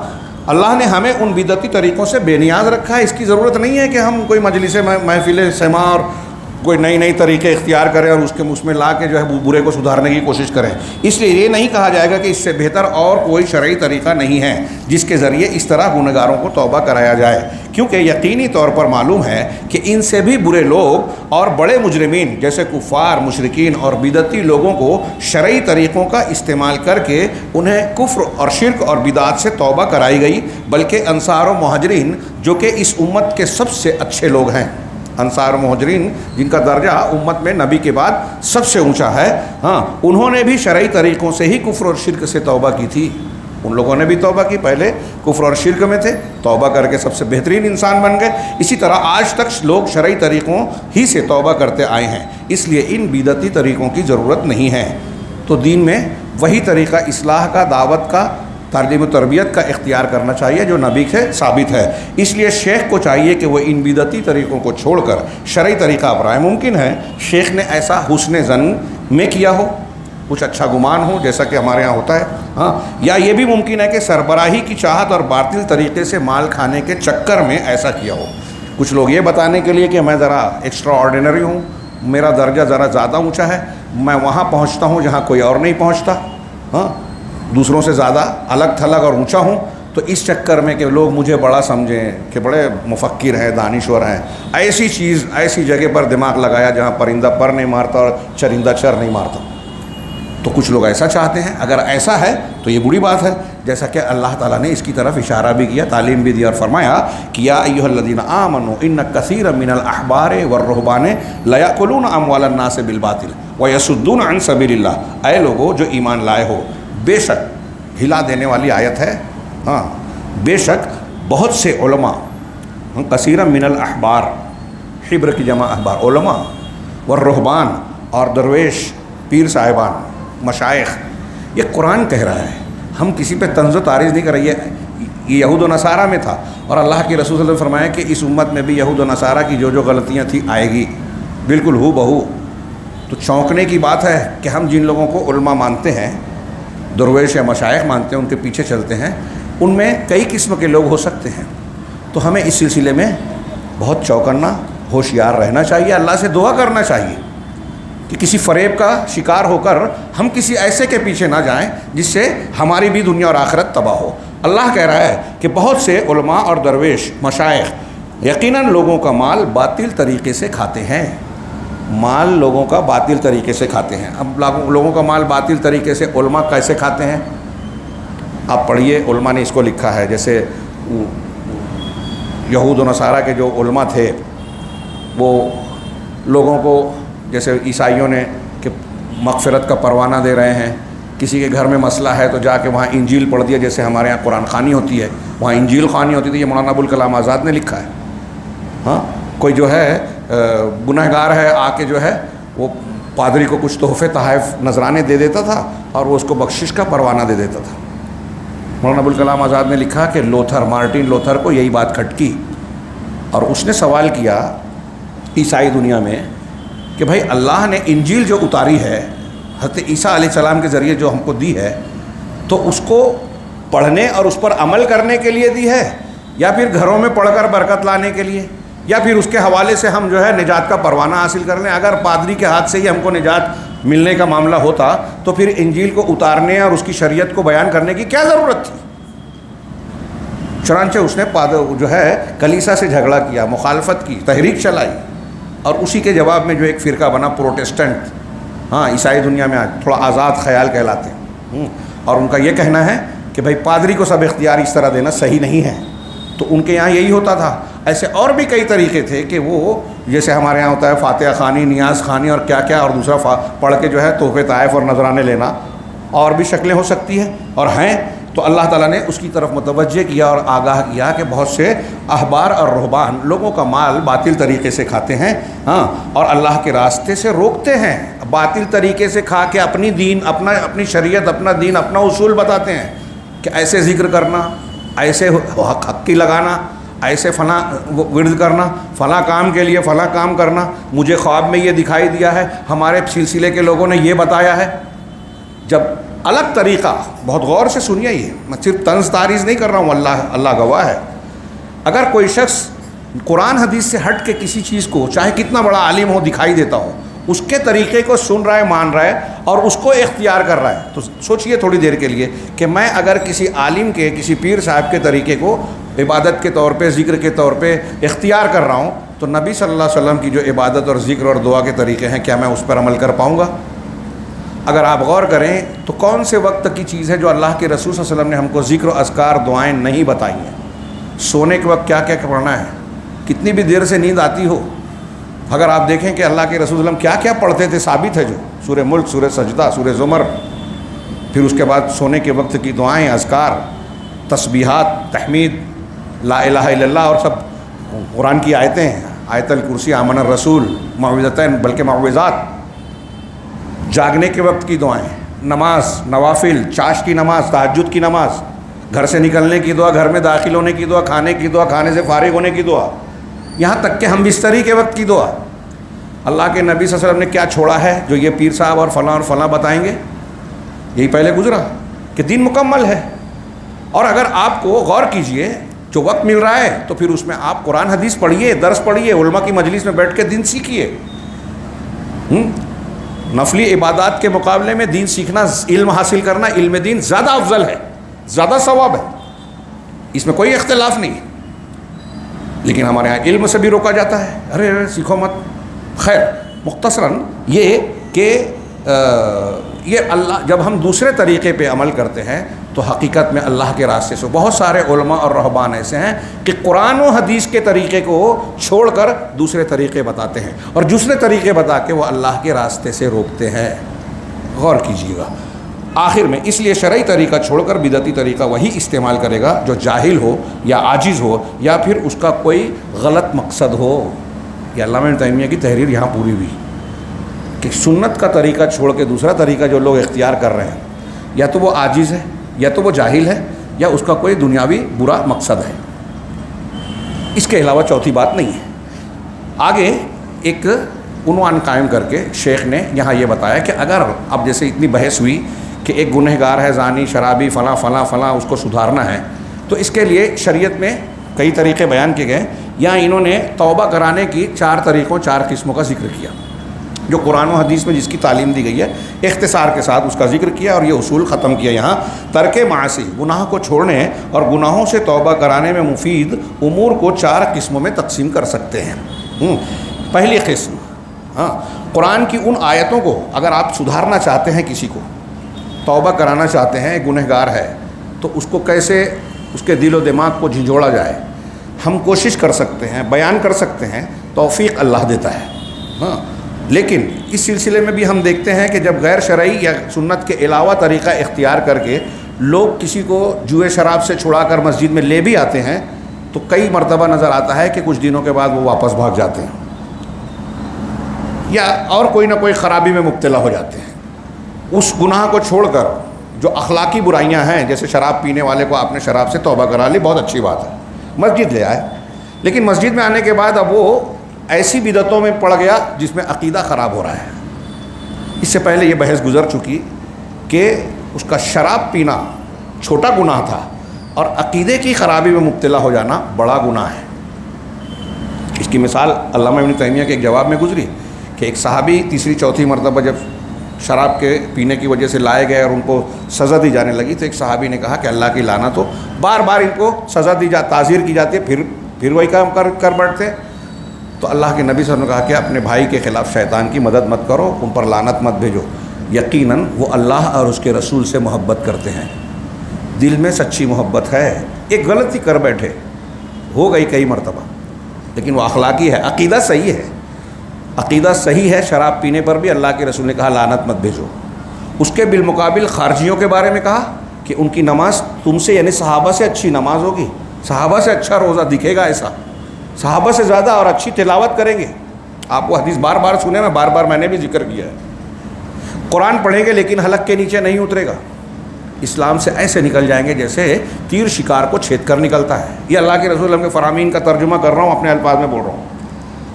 اللہ نے ہمیں ان بدعتی طریقوں سے بے نیاز رکھا ہے. اس کی ضرورت نہیں ہے کہ ہم کوئی مجلس محفل سما اور کوئی نئی طریقے اختیار کریں اور اس میں لا کے جو ہے برے کو سدھارنے کی کوشش کریں. اس لیے یہ نہیں کہا جائے گا کہ اس سے بہتر اور کوئی شرعی طریقہ نہیں ہے جس کے ذریعے اس طرح گنہگاروں کو توبہ کرایا جائے. کیونکہ یقینی طور پر معلوم ہے کہ ان سے بھی برے لوگ اور بڑے مجرمین جیسے کفار، مشرکین اور بدعتی لوگوں کو شرعی طریقوں کا استعمال کر کے انہیں کفر اور شرک اور بدعات سے توبہ کرائی گئی. بلکہ انصار و مہاجرین جو کہ اس امت کے سب سے اچھے لوگ ہیں، انصار و مہاجرین جن کا درجہ امت میں نبی کے بعد سب سے اونچا ہے، ہاں، انہوں نے بھی شرعی طریقوں سے ہی کفر اور شرک سے توبہ کی تھی. ان لوگوں نے بھی توبہ کی، پہلے کفر اور شرک میں تھے، توبہ کر کے سب سے بہترین انسان بن گئے. اسی طرح آج تک لوگ شرعی طریقوں ہی سے توبہ کرتے آئے ہیں، اس لیے ان بدعتی طریقوں کی ضرورت نہیں ہے. تو دین میں وہی طریقہ اصلاح کا، دعوت کا، تعلیم و تربیت کا اختیار کرنا چاہیے جو نبی سے ثابت ہے. اس لیے شیخ کو چاہیے کہ وہ ان بدعتی طریقوں کو چھوڑ کر شرعی طریقہ اپنائے. ممکن ہے شیخ نے ایسا حسن ظن میں کیا ہو، کچھ اچھا گمان ہو جیسا کہ ہمارے ہاں ہوتا ہے، ہاں، یا یہ بھی ممکن ہے کہ سربراہی کی چاہت اور باطل طریقے سے مال کھانے کے چکر میں ایسا کیا ہو. کچھ لوگ یہ بتانے کے لیے کہ میں ذرا ایکسٹرا آرڈینری ہوں، میرا درجہ ذرا زیادہ اونچا ہے، میں وہاں پہنچتا ہوں جہاں کوئی اور نہیں پہنچتا، ہاں، دوسروں سے زیادہ الگ تھلگ اور اونچا ہوں، تو اس چکر میں کہ لوگ مجھے بڑا سمجھیں کہ بڑے مفکر ہیں، دانشور ہیں، ایسی جگہ پر دماغ لگایا جہاں پرندہ پر نہیں مارتا اور چرندہ چر نہیں مارتا. تو کچھ لوگ ایسا چاہتے ہیں. اگر ایسا ہے تو یہ بری بات ہے، جیسا کہ اللہ تعالیٰ نے اس کی طرف اشارہ بھی کیا، تعلیم بھی دیا اور فرمایا کہ یا ایھا الذین آمنوا ان کثیرا من الاحبار والرہبان لیأکلون اموال الناس بالباطل ویصدون عن سبیل اللہ. اے لوگو جو ایمان لائے ہو، بے شک ہلا دینے والی آیت ہے، ہاں، بے شک بہت سے علماء، کثیرا من الاحبار، حبر کی جمع احبار، علماء، والرہبان اور درویش، پیر صاحبان، مشائخ. یہ قرآن کہہ رہا ہے، ہم کسی پہ طنز و تعریض نہیں کر رہے. یہ یہود و نصارہ میں تھا، اور اللہ کے رسول صلی اللہ علیہ وسلم فرمایا کہ اس امت میں بھی یہود و نصارہ کی جو غلطیاں تھیں آئے گی، بالکل ہو بہو۔ تو چونکنے کی بات ہے کہ ہم جن لوگوں کو علماء مانتے ہیں، درویش یا مشائخ مانتے ہیں، ان کے پیچھے چلتے ہیں، ان میں کئی قسم کے لوگ ہو سکتے ہیں۔ تو ہمیں اس سلسلے میں بہت چوکنا، ہوشیار رہنا چاہیے، اللہ سے دعا کرنا چاہیے کہ کسی فریب کا شکار ہو کر ہم کسی ایسے کے پیچھے نہ جائیں جس سے ہماری بھی دنیا اور آخرت تباہ ہو۔ اللہ کہہ رہا ہے کہ بہت سے علماء اور درویش مشائخ یقیناً لوگوں کا مال باطل طریقے سے کھاتے ہیں، مال لوگوں کا باطل طریقے سے کھاتے ہیں۔ اب لوگوں کا مال باطل طریقے سے علماء کیسے کھاتے ہیں؟ آپ پڑھیے، علماء نے اس کو لکھا ہے، جیسے یہود و نصارہ کے جو علماء تھے وہ لوگوں کو، جیسے عیسائیوں نے کہ مغفرت کا پروانہ دے رہے ہیں، کسی کے گھر میں مسئلہ ہے تو جا کے وہاں انجیل پڑھ دیا، جیسے ہمارے یہاں قرآن خوانی ہوتی ہے وہاں انجیل خوانی ہوتی تھی، یہ مولانا ابوالکلام آزاد نے لکھا ہے۔ ہاں، کوئی جو ہے گناہ گار ہے، آ کے جو ہے وہ پادری کو کچھ تحفے تحائف نذرانے دے دیتا تھا اور وہ اس کو بخشش کا پروانہ دے دیتا تھا۔ مولانا ابوالکلام آزاد نے لکھا کہ مارٹن لوتھر کو یہی بات کھٹکی، اور اس نے سوال کیا عیسائی دنیا میں کہ بھائی اللہ نے انجیل جو اتاری ہے حضرت عیسیٰ علیہ السلام کے ذریعے جو ہم کو دی ہے، تو اس کو پڑھنے اور اس پر عمل کرنے کے لیے دی ہے، یا پھر گھروں میں پڑھ کر برکت لانے کے لیے، یا پھر اس کے حوالے سے ہم جو ہے نجات کا پروانہ حاصل کر لیں؟ اگر پادری کے ہاتھ سے ہی ہم کو نجات ملنے کا معاملہ ہوتا تو پھر انجیل کو اتارنے اور اس کی شریعت کو بیان کرنے کی کیا ضرورت تھی؟ چنانچہ اس نے جو ہے کلیسا سے جھگڑا کیا، مخالفت کی، تحریک چلائی، اور اسی کے جواب میں جو ایک فرقہ بنا پروٹسٹنٹ، ہاں عیسائی دنیا میں آج تھوڑا آزاد خیال کہلاتے ہیں، اور ان کا یہ کہنا ہے کہ بھائی پادری کو سب اختیار اس طرح دینا صحیح نہیں ہے۔ تو ان کے یہاں یہی ہوتا تھا۔ ایسے اور بھی کئی طریقے تھے کہ وہ، جیسے ہمارے یہاں ہوتا ہے فاتحہ خوانی، نیاز خوانی اور کیا کیا، اور دوسرا پڑھ کے جو ہے تحفے تحائف اور نذرانے لینا، اور بھی شکلیں ہو سکتی ہیں اور ہیں۔ تو اللہ تعالیٰ نے اس کی طرف متوجہ کیا اور آگاہ کیا کہ بہت سے احبار اور رہبان لوگوں کا مال باطل طریقے سے کھاتے ہیں، ہاں، اور اللہ کے راستے سے روکتے ہیں، باطل طریقے سے کھا کے اپنی دین، اپنی شریعت، اپنا دین، اپنا اصول بتاتے ہیں کہ ایسے ذکر کرنا، ایسے حق کی لگانا، ایسے فلاں ورد کرنا، فلاں کام کے لیے فلاں کام کرنا، مجھے خواب میں یہ دکھائی دیا ہے، ہمارے سلسلے کے لوگوں نے یہ بتایا ہے۔ جب الگ طریقہ، بہت غور سے سنیے، یہ میں صرف طنز تعریض نہیں کر رہا ہوں، اللہ گواہ ہے، اگر کوئی شخص قرآن حدیث سے ہٹ کے کسی چیز کو، چاہے کتنا بڑا عالم ہو، دکھائی دیتا ہو، اس کے طریقے کو سن رہا ہے، مان رہا ہے اور اس کو اختیار کر رہا ہے، تو سوچئے تھوڑی دیر کے لیے کہ میں اگر کسی عالم کے، کسی پیر صاحب کے طریقے کو عبادت کے طور پہ، ذکر کے طور پہ اختیار کر رہا ہوں، تو نبی صلی اللہ علیہ وسلم کی جو عبادت اور ذکر اور دعا کے طریقے ہیں، کیا میں اس پر عمل کر پاؤں گا؟ اگر آپ غور کریں تو کون سے وقت کی چیز ہے جو اللہ کے رسول صلی اللہ علیہ وسلم نے ہم کو ذکر و اذکار دعائیں نہیں بتائی ہیں؟ سونے کے وقت کیا کیا پڑھنا ہے، کتنی بھی دیر سے نیند آتی ہو، اگر آپ دیکھیں کہ اللہ کے رسول صلی اللہ علیہ وسلم کیا کیا پڑھتے تھے، ثابت ہے، جو سورہ ملک، سورہ سجدہ، سورہ زمر، پھر اس کے بعد سونے کے وقت کی دعائیں، اذکار، تسبیحات، تحمید، لا الہ الا اللہ، اور سب قرآن کی آیتیں ہیں، آیت الکرسی، آمن الرسول، معوذتین، بلکہ معوذات، جاگنے کے وقت کی دعائیں، نماز، نوافل، چاش کی نماز، تہجد کی نماز، گھر سے نکلنے کی دعا، گھر میں داخل ہونے کی دعا، کھانے کی دعا، کھانے سے فارغ ہونے کی دعا، یہاں تک کہ ہم بستری کے وقت کی دعا۔ اللہ کے نبی صلی اللہ علیہ وسلم نے کیا چھوڑا ہے جو یہ پیر صاحب اور فلاں بتائیں گے؟ یہی پہلے گزرا کہ دین مکمل ہے۔ اور اگر آپ کو غور کیجئے، جو وقت مل رہا ہے تو پھر اس میں آپ قرآن حدیث پڑھیے، درس پڑھیے، علماء کی مجلس میں بیٹھ کے دین سیکھیے۔ نفلی عبادات کے مقابلے میں دین سیکھنا، علم حاصل کرنا، علم دین زیادہ افضل ہے، زیادہ ثواب ہے، اس میں کوئی اختلاف نہیں۔ لیکن ہمارے ہاں علم سے بھی روکا جاتا ہے، ارے سیکھو مت۔ خیر، مختصراً یہ کہ یہ اللہ، جب ہم دوسرے طریقے پہ عمل کرتے ہیں تو حقیقت میں اللہ کے راستے سے بہت سارے علماء اور رہبان ایسے ہیں کہ قرآن و حدیث کے طریقے کو چھوڑ کر دوسرے طریقے بتاتے ہیں، اور دوسرے طریقے بتا کے وہ اللہ کے راستے سے روکتے ہیں۔ غور کیجیے گا، آخر میں اس لیے شرعی طریقہ چھوڑ کر بدعتی طریقہ وہی استعمال کرے گا جو جاہل ہو یا عاجز ہو یا پھر اس کا کوئی غلط مقصد ہو۔ یہ علامہ ابن تیمیہ کی تحریر یہاں پوری ہوئی کہ سنت کا طریقہ چھوڑ کے دوسرا طریقہ جو لوگ اختیار کر رہے ہیں، یا تو وہ عاجز ہے، یا تو وہ جاہل ہے، یا اس کا کوئی دنیاوی برا مقصد ہے. اس کے علاوہ چوتھی بات نہیں ہے. آگے ایک عنوان قائم کر کے شیخ نے یہاں یہ بتایا کہ اگر اب جیسے اتنی بحث ہوئی کہ ایک گنہگار ہے، زانی، شرابی، فلاں فلاں فلاں، اس کو سدھارنا ہے، تو اس کے لیے شریعت میں کئی طریقے بیان کیے گئے. یہاں انہوں نے توبہ کرانے کی 4 طریقوں، 4 قسموں کا ذکر کیا، جو قرآن و حدیث میں جس کی تعلیم دی گئی ہے اختصار کے ساتھ اس کا ذکر کیا اور یہ اصول ختم کیا. یہاں ترک معاصی، گناہ کو چھوڑنے اور گناہوں سے توبہ کرانے میں مفید امور کو 4 قسموں میں تقسیم کر سکتے ہیں. پہلی قسم، قرآن کی ان آیتوں کو اگر آپ سدھارنا چاہتے ہیں، کسی کو توبہ کرانا چاہتے ہیں، گنہگار ہے، تو اس کو کیسے اس کے دل و دماغ کو جھنجھوڑا جائے، ہم کوشش کر سکتے ہیں، بیان کر سکتے ہیں، توفیق اللہ دیتا ہے. لیکن اس سلسلے میں بھی ہم دیکھتے ہیں کہ جب غیر شرعی یا سنت کے علاوہ طریقہ اختیار کر کے لوگ کسی کو جوئے شراب سے چھڑا کر مسجد میں لے بھی آتے ہیں تو کئی مرتبہ نظر آتا ہے کہ کچھ دنوں کے بعد وہ واپس بھاگ جاتے ہیں یا اور کوئی نہ کوئی خرابی میں مبتلا ہو جاتے ہیں. اس گناہ کو چھوڑ کر جو اخلاقی برائیاں ہیں، جیسے شراب پینے والے کو آپ نے شراب سے توبہ کرا لی، بہت اچھی بات ہے، مسجد لے آئے، لیکن مسجد میں آنے کے بعد اب وہ ایسی بدعتوں میں پڑ گیا جس میں عقیدہ خراب ہو رہا ہے. اس سے پہلے یہ بحث گزر چکی کہ اس کا شراب پینا چھوٹا گناہ تھا اور عقیدے کی خرابی میں مبتلا ہو جانا بڑا گناہ ہے. اس کی مثال علامہ ابن تیمیہ کے ایک جواب میں گزری کہ ایک صحابی تیسری چوتھی مرتبہ جب شراب کے پینے کی وجہ سے لائے گئے اور ان کو سزا دی جانے لگی تو ایک صحابی نے کہا کہ اللہ کی لعنت ہو، بار بار ان کو سزا دی تعزیر کی جاتی ہے، پھر وہی کام کر بیٹھتے. تو اللہ کے نبی صلی اللہ علیہ وسلم نے کہا کہ اپنے بھائی کے خلاف شیطان کی مدد مت کرو، ان پر لعنت مت بھیجو، یقیناً وہ اللہ اور اس کے رسول سے محبت کرتے ہیں، دل میں سچی محبت ہے. ایک غلطی کر بیٹھے، ہو گئی کئی مرتبہ، لیکن وہ اخلاقی ہے، عقیدہ صحیح ہے، عقیدہ صحیح ہے. شراب پینے پر بھی اللہ کے رسول نے کہا لعنت مت بھیجو. اس کے بالمقابل خارجیوں کے بارے میں کہا کہ ان کی نماز تم سے یعنی صحابہ سے اچھی نماز ہوگی، صحابہ سے اچھا روزہ دکھے گا، ایسا صحابہ سے زیادہ اور اچھی تلاوت کریں گے. آپ وہ حدیث بار بار سنے، میں نے بھی ذکر کیا ہے. قرآن پڑھیں گے لیکن حلق کے نیچے نہیں اترے گا، اسلام سے ایسے نکل جائیں گے جیسے تیر شکار کو چھید کر نکلتا ہے. یہ اللہ کے رسول کے فرامین کا ترجمہ کر رہا ہوں، اپنے الفاظ میں بول رہا ہوں.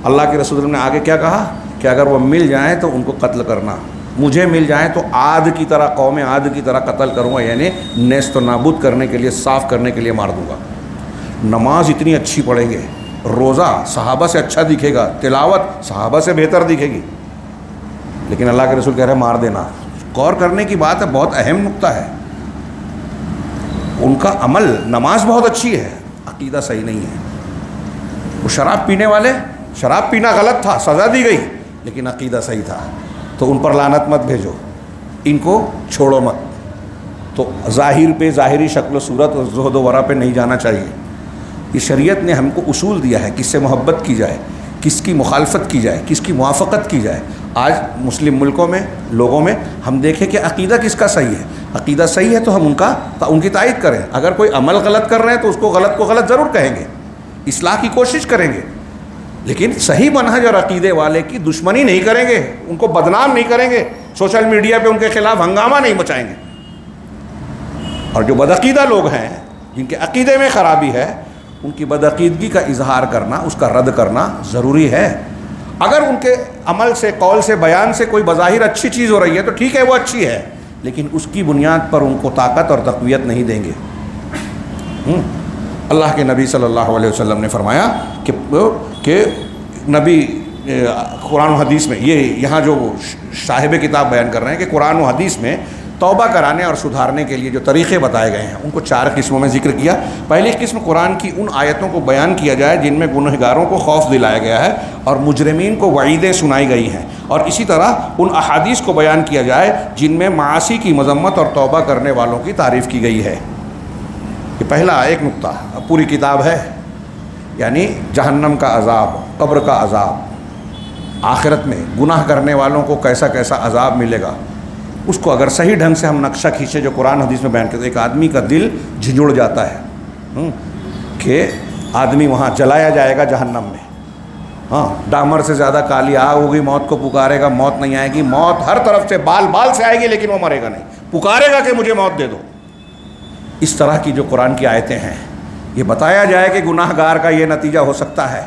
اللہ کے رسول نے آگے کیا کہا کہ اگر وہ مل جائیں تو ان کو قتل کرنا، مجھے مل جائیں تو عاد کی طرح، قوم عاد کی طرح قتل کروں گا، یعنی نیست و نابود کرنے کے لیے، صاف کرنے کے لیے مار دوں گا. نماز اتنی اچھی پڑھیں گے، روزہ صحابہ سے اچھا دکھے گا، تلاوت صحابہ سے بہتر دکھے گی، لیکن اللہ کے رسول کہہ رہے ہیں مار دینا. غور کرنے کی بات ہے، بہت اہم نقطہ ہے. ان کا عمل، نماز بہت اچھی ہے، عقیدہ صحیح نہیں ہے. وہ شراب پینے والے، شراب پینا غلط تھا، سزا دی گئی، لیکن عقیدہ صحیح تھا، تو ان پر لعنت مت بھیجو، ان کو چھوڑو مت. تو ظاہر پہ، ظاہری شکل و صورت اور زہد و ورع پہ نہیں جانا چاہیے. یہ شریعت نے ہم کو اصول دیا ہے، کس سے محبت کی جائے، کس کی مخالفت کی جائے، کس کی موافقت کی جائے. آج مسلم ملکوں میں، لوگوں میں ہم دیکھیں کہ عقیدہ کس کا صحیح ہے. عقیدہ صحیح ہے تو ہم ان کی تائید کریں. اگر کوئی عمل غلط کر رہے ہیں تو اس کو غلط ضرور کہیں گے، اصلاح کی کوشش کریں گے، لیکن صحیح منہج اور عقیدے والے کی دشمنی نہیں کریں گے، ان کو بدنام نہیں کریں گے، سوشل میڈیا پہ ان کے خلاف ہنگامہ نہیں مچائیں گے. اور جو بدعقیدہ لوگ ہیں، جن کے عقیدے میں خرابی ہے، ان کی بدعقیدگی کا اظہار کرنا، اس کا رد کرنا ضروری ہے. اگر ان کے عمل سے، قول سے، بیان سے کوئی بظاہر اچھی چیز ہو رہی ہے تو ٹھیک ہے، وہ اچھی ہے، لیکن اس کی بنیاد پر ان کو طاقت اور تقویت نہیں دیں گے. اللہ کے نبی صلی اللہ علیہ وسلم نے فرمایا کہ نبی قرآن و حدیث میں، یہ یہاں جو صاحب کتاب بیان کر رہے ہیں کہ قرآن و حدیث میں توبہ کرانے اور سدھارنے کے لیے جو طریقے بتائے گئے ہیں ان کو 4 قسموں میں ذکر کیا. پہلی قسم قرآن کی ان آیتوں کو بیان کیا جائے جن میں گنہگاروں کو خوف دلایا گیا ہے اور مجرمین کو وعیدیں سنائی گئی ہیں، اور اسی طرح ان احادیث کو بیان کیا جائے جن میں معاصی کی مذمت اور توبہ کرنے والوں کی تعریف کی گئی ہے. یہ پہلا ایک نقطہ. اب پوری کتاب ہے، یعنی جہنم کا عذاب، قبر کا عذاب، آخرت میں گناہ کرنے والوں کو کیسا کیسا عذاب ملے گا. اس کو اگر صحیح ڈھنگ سے ہم نقشہ کھینچے جو قرآن حدیث میں بیان کرتے، ایک آدمی کا دل جھنجھڑ جاتا ہے کہ آدمی وہاں جلایا جائے گا جہنم میں. ڈامر سے زیادہ کالی آگ ہوگی، موت کو پکارے گا، موت نہیں آئے گی، موت ہر طرف سے بال سے آئے گی لیکن وہ مرے گا نہیں، پکارے گا کہ مجھے موت دے دو. اس طرح کی جو قرآن کی آیتیں ہیں، یہ بتایا جائے کہ گناہ گار کا یہ نتیجہ ہو سکتا ہے،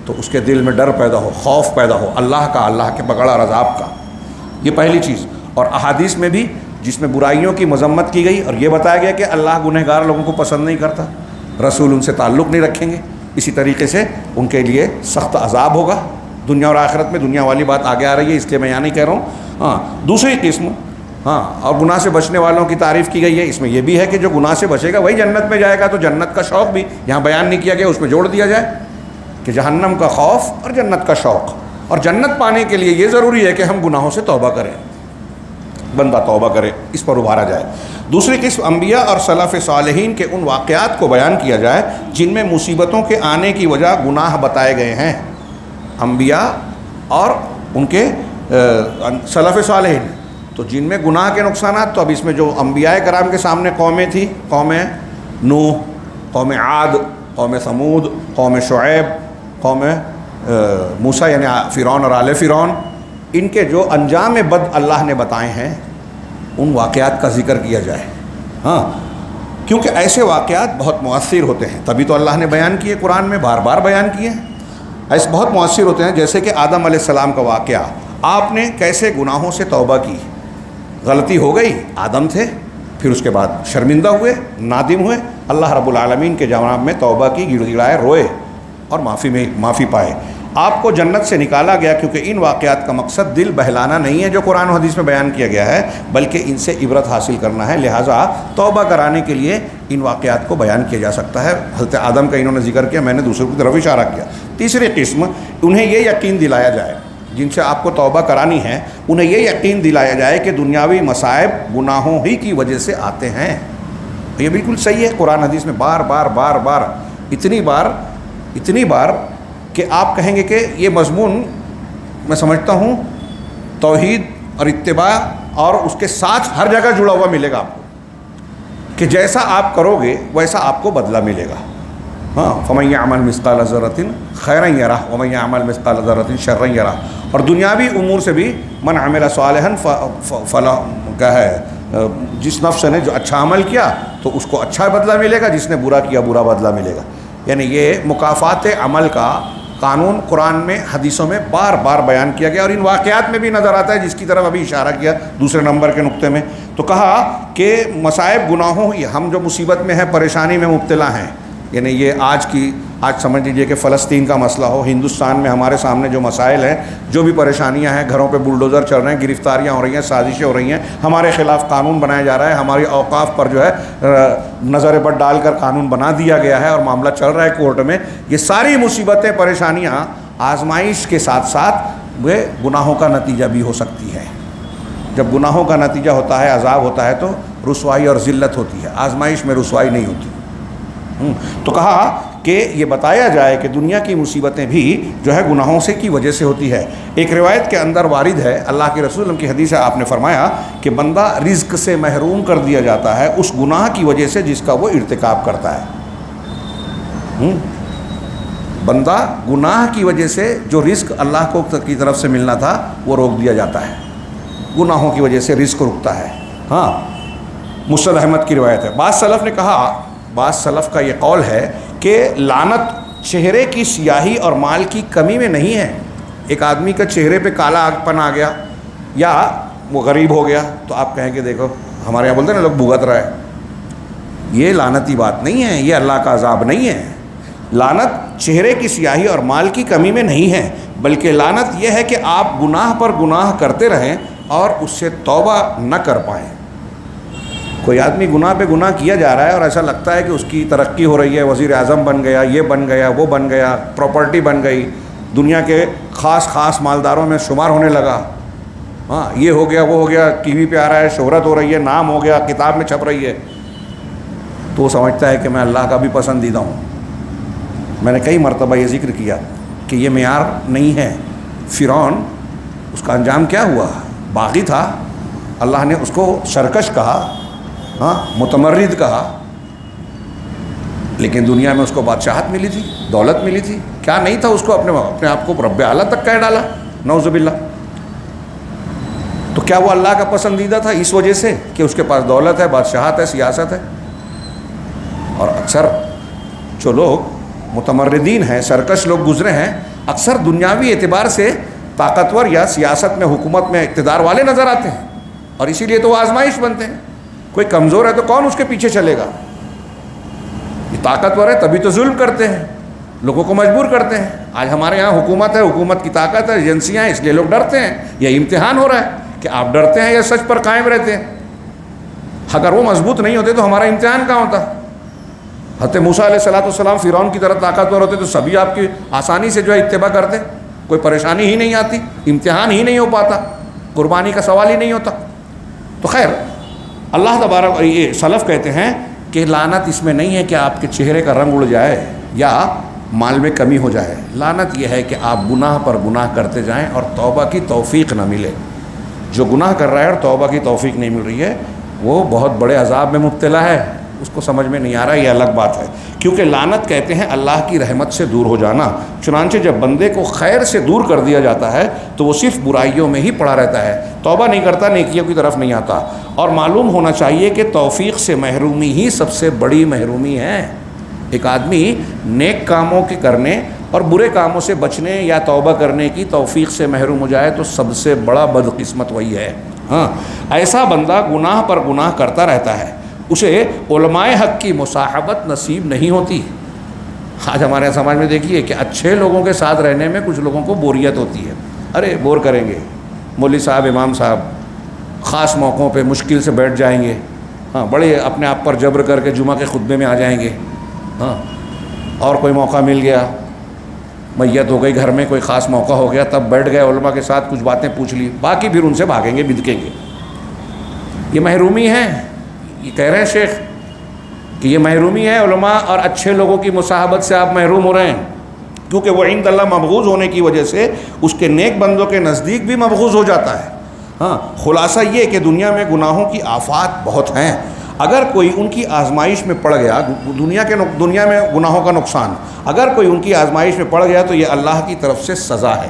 تو اس کے دل میں ڈر پیدا ہو، خوف پیدا ہو اللہ کا، اللہ کے پکڑ اور عذاب کا. یہ پہلی چیز. اور احادیث میں بھی جس میں برائیوں کی مذمت کی گئی اور یہ بتایا گیا کہ اللہ گنہگار لوگوں کو پسند نہیں کرتا، رسول ان سے تعلق نہیں رکھیں گے، اسی طریقے سے ان کے لیے سخت عذاب ہوگا دنیا اور آخرت میں. دنیا والی بات آگے آ رہی ہے، اس لیے میں یہاں نہیں کہہ رہا ہوں. ہاں، دوسری قسم، ہاں، اور گناہ سے بچنے والوں کی تعریف کی گئی ہے. اس میں یہ بھی ہے کہ جو گناہ سے بچے گا وہی جنت میں جائے گا. تو جنت کا شوق بھی یہاں بیان نہیں کیا گیا، اس میں جوڑ دیا جائے کہ جہنم کا خوف اور جنت کا شوق. اور جنت پانے کے لیے یہ ضروری ہے کہ ہم گناہوں سے توبہ کریں، بندہ توبہ کرے، اس پر ابھارا جائے. دوسری قسم انبیاء اور سلف صالحین کے ان واقعات کو بیان کیا جائے جن میں مصیبتوں کے آنے کی وجہ گناہ بتائے گئے ہیں. انبیاء اور ان کے سلف صالحین، تو جن میں گناہ کے نقصانات، تو اب اس میں جو انبیاء کرام کے سامنے قومیں تھیں، قوم نوح، قوم عاد، قوم ثمود، قوم شعیب، قوم موسیٰ یعنی فرعون اور آل فرعون، ان کے جو انجام بد اللہ نے بتائے ہیں ان واقعات کا ذکر کیا جائے. ہاں، کیونکہ ایسے واقعات بہت مؤثر ہوتے ہیں، تبھی تو اللہ نے بیان کیے، قرآن میں بار بار بیان کیے ہیں. ایسے بہت مؤثر ہوتے ہیں، جیسے کہ آدم علیہ السلام کا واقعہ. آپ نے کیسے گناہوں سے توبہ کی، غلطی ہو گئی، آدم تھے، پھر اس کے بعد شرمندہ ہوئے، نادم ہوئے، اللہ رب العالمین کے جواب میں توبہ کی، گڑ گڑائے، روئے اور معافی پائے. آپ کو جنت سے نکالا گیا کیونکہ ان واقعات کا مقصد دل بہلانا نہیں ہے جو قرآن و حدیث میں بیان کیا گیا ہے، بلکہ ان سے عبرت حاصل کرنا ہے. لہٰذا توبہ کرانے کے لیے ان واقعات کو بیان کیا جا سکتا ہے. حضرت آدم کا انہوں نے ذکر کیا، میں نے دوسروں کی طرف اشارہ کیا. تیسری قسم، انہیں یہ یقین دلایا جائے، جن سے آپ کو توبہ کرانی ہے، انہیں یہ یقین دلایا جائے کہ دنیاوی مصائب گناہوں ہی کی وجہ سے آتے ہیں. یہ بالکل صحیح ہے، قرآن حدیث میں بار بار اتنی بار کہ آپ کہیں گے کہ یہ مضمون میں سمجھتا ہوں توحید اور اتباع اور اس کے ساتھ ہر جگہ جڑا ہوا ملے گا آپ کو، کہ جیسا آپ کرو گے ویسا آپ کو بدلہ ملے گا. ہاں، فَمَن يَعْمَلْ مِثْقَالَ ذَرَّةٍ خَيْرًا يَرَهُ وَمَن يَعْمَلْ مِثْقَالَ ذَرَّةٍ شَرًّا يَرَهُ. اور دنیاوی امور سے بھی من عمل صالحا فلا کیا ہے، جس نفس نے جو اچھا عمل کیا تو اس کو اچھا بدلہ ملے گا، جس نے برا کیا برا بدلہ ملے گا. یعنی یہ مکافات عمل کا قانون قرآن میں، حدیثوں میں بار بار بیان کیا گیا، اور ان واقعات میں بھی نظر آتا ہے جس کی طرف ابھی اشارہ کیا دوسرے نمبر کے نقطے میں. تو کہا کہ مصائب گناہوں، ہم جو مصیبت میں ہیں، پریشانی میں مبتلا ہیں، یعنی یہ آج سمجھ لیجئے کہ فلسطین کا مسئلہ ہو، ہندوستان میں ہمارے سامنے جو مسائل ہیں، جو بھی پریشانیاں ہیں، گھروں پہ بلڈوزر چل رہے ہیں، گرفتاریاں ہو رہی ہیں، سازشیں ہو رہی ہیں، ہمارے خلاف قانون بنایا جا رہا ہے، ہماری اوقاف پر جو ہے نظر بد ڈال کر قانون بنا دیا گیا ہے اور معاملہ چل رہا ہے کورٹ میں. یہ ساری مصیبتیں، پریشانیاں آزمائش کے ساتھ ساتھ وہ گناہوں کا نتیجہ بھی ہو سکتی ہے. جب گناہوں کا نتیجہ ہوتا ہے، عذاب ہوتا ہے، تو رسوائی اور ذلت ہوتی ہے، آزمائش میں رسوائی نہیں ہوتی. تو کہا کہ یہ بتایا جائے کہ دنیا کی مصیبتیں بھی جو ہے گناہوں سے کی وجہ سے ہوتی ہے. ایک روایت کے اندر وارد ہے، اللہ کے رسول کی حدیث ہے، آپ نے فرمایا کہ بندہ رزق سے محروم کر دیا جاتا ہے اس گناہ کی وجہ سے جس کا وہ ارتکاب کرتا ہے. بندہ گناہ کی وجہ سے جو رزق اللہ کو کی طرف سے ملنا تھا وہ روک دیا جاتا ہے، گناہوں کی وجہ سے رزق رکتا ہے. ہاں، مسند احمد کی روایت ہے. بعض سلف نے کہا، بعض سلف کا یہ قول ہے کہ لعنت چہرے کی سیاہی اور مال کی کمی میں نہیں ہے. ایک آدمی کا چہرے پہ کالا پن آ گیا یا وہ غریب ہو گیا تو آپ کہیں کہ دیکھو ہمارے یہاں بولتے ہیں نا لوگ بھگت رہا ہے، یہ لعنتی بات نہیں ہے، یہ اللہ کا عذاب نہیں ہے. لعنت چہرے کی سیاہی اور مال کی کمی میں نہیں ہے، بلکہ لعنت یہ ہے کہ آپ گناہ پر گناہ کرتے رہیں اور اس سے توبہ نہ کر پائیں. کوئی آدمی گناہ پہ گناہ کیا جا رہا ہے اور ایسا لگتا ہے کہ اس کی ترقی ہو رہی ہے، وزیر اعظم بن گیا، یہ بن گیا، وہ بن گیا، پراپرٹی بن گئی، دنیا کے خاص مالداروں میں شمار ہونے لگا، ہاں یہ ہو گیا، وہ ہو گیا، ٹی وی پہ آ رہا ہے، شہرت ہو رہی ہے، نام ہو گیا، کتاب میں چھپ رہی ہے، تو وہ سمجھتا ہے کہ میں اللہ کا بھی پسندیدہ ہوں. میں نے کئی مرتبہ یہ ذکر کیا کہ یہ معیار نہیں ہے. فرعون، اس کا انجام کیا ہوا؟ باغی تھا، اللہ نے اس کو سرکش کہا، ہاں متمرد کہا، لیکن دنیا میں اس کو بادشاہت ملی تھی، دولت ملی تھی. کیا نہیں تھا اس کو؟ اپنے آپ کو رب اعلیٰ تک کہہ ڈالا، نعوذ باللہ. تو کیا وہ اللہ کا پسندیدہ تھا اس وجہ سے کہ اس کے پاس دولت ہے، بادشاہت ہے، سیاست ہے؟ اور اکثر جو لوگ متمردین ہیں، سرکش لوگ گزرے ہیں، اکثر دنیاوی اعتبار سے طاقتور یا سیاست میں، حکومت میں اقتدار والے نظر آتے ہیں، اور اسی لیے تو وہ آزمائش بنتے ہیں۔ کوئی کمزور ہے تو کون اس کے پیچھے چلے گا؟ یہ طاقتور ہے تبھی تو ظلم کرتے ہیں، لوگوں کو مجبور کرتے ہیں۔ آج ہمارے یہاں حکومت ہے، حکومت کی طاقت ہے، ایجنسیاں ہیں، اس لیے لوگ ڈرتے ہیں۔ یہ امتحان ہو رہا ہے کہ آپ ڈرتے ہیں یا سچ پر قائم رہتے ہیں۔ اگر وہ مضبوط نہیں ہوتے تو ہمارا امتحان کہاں ہوتا؟ حضرت موسیٰ علیہ السلام فرعون کی طرح طاقتور ہوتے تو سبھی آپ کی آسانی سے جو ہے اتباع کرتے، کوئی پریشانی ہی نہیں آتی، امتحان ہی نہیں ہو پاتا، قربانی کا سوال ہی نہیں ہوتا۔ تو خیر، اللہ تبارک، یہ سلف کہتے ہیں کہ لعنت اس میں نہیں ہے کہ آپ کے چہرے کا رنگ اڑ جائے یا مال میں کمی ہو جائے، لعنت یہ ہے کہ آپ گناہ پر گناہ کرتے جائیں اور توبہ کی توفیق نہ ملے۔ جو گناہ کر رہا ہے اور توبہ کی توفیق نہیں مل رہی ہے وہ بہت بڑے عذاب میں مبتلا ہے، اس کو سمجھ میں نہیں آ رہا، یہ الگ بات ہے۔ کیونکہ لعنت کہتے ہیں اللہ کی رحمت سے دور ہو جانا، چنانچہ جب بندے کو خیر سے دور کر دیا جاتا ہے تو وہ صرف برائیوں میں ہی پڑا رہتا ہے، توبہ نہیں کرتا، نیکیوں کی طرف نہیں آتا۔ اور معلوم ہونا چاہیے کہ توفیق سے محرومی ہی سب سے بڑی محرومی ہے۔ ایک آدمی نیک کاموں کے کرنے اور برے کاموں سے بچنے یا توبہ کرنے کی توفیق سے محروم ہو جائے تو سب سے بڑا بدقسمت وہی ہے۔ ہاں، ایسا بندہ گناہ پر گناہ کرتا رہتا ہے، اسے علماء حق کی مصاحبت نصیب نہیں ہوتی۔ آج ہمارے سماج میں دیکھیے کہ اچھے لوگوں کے ساتھ رہنے میں کچھ لوگوں کو بوریت ہوتی ہے، ارے بور کریں گے، مولوی صاحب، امام صاحب خاص موقعوں پہ مشکل سے بیٹھ جائیں گے، ہاں بڑے اپنے آپ پر جبر کر کے جمعہ کے خطبے میں آ جائیں گے، ہاں، اور کوئی موقع مل گیا، میت ہو گئی گھر میں، کوئی خاص موقع ہو گیا، تب بیٹھ گئے علماء کے ساتھ، کچھ باتیں پوچھ لی، باقی پھر ان سے بھاگیں گے، بدکیں گے۔ یہ محرومی ہے، یہ کہہ رہے ہیں شیخ کہ یہ محرومی ہے، علماء اور اچھے لوگوں کی مصاحبت سے آپ محروم ہو رہے ہیں، کیونکہ وہ عند اللہ مبغوض ہونے کی وجہ سے اس کے نیک بندوں کے نزدیک بھی مبغوض ہو جاتا ہے۔ ہاں، خلاصہ یہ کہ دنیا میں گناہوں کی آفات بہت ہیں، اگر کوئی ان کی آزمائش میں پڑ گیا، دنیا میں گناہوں کا نقصان، اگر کوئی ان کی آزمائش میں پڑ گیا تو یہ اللہ کی طرف سے سزا ہے،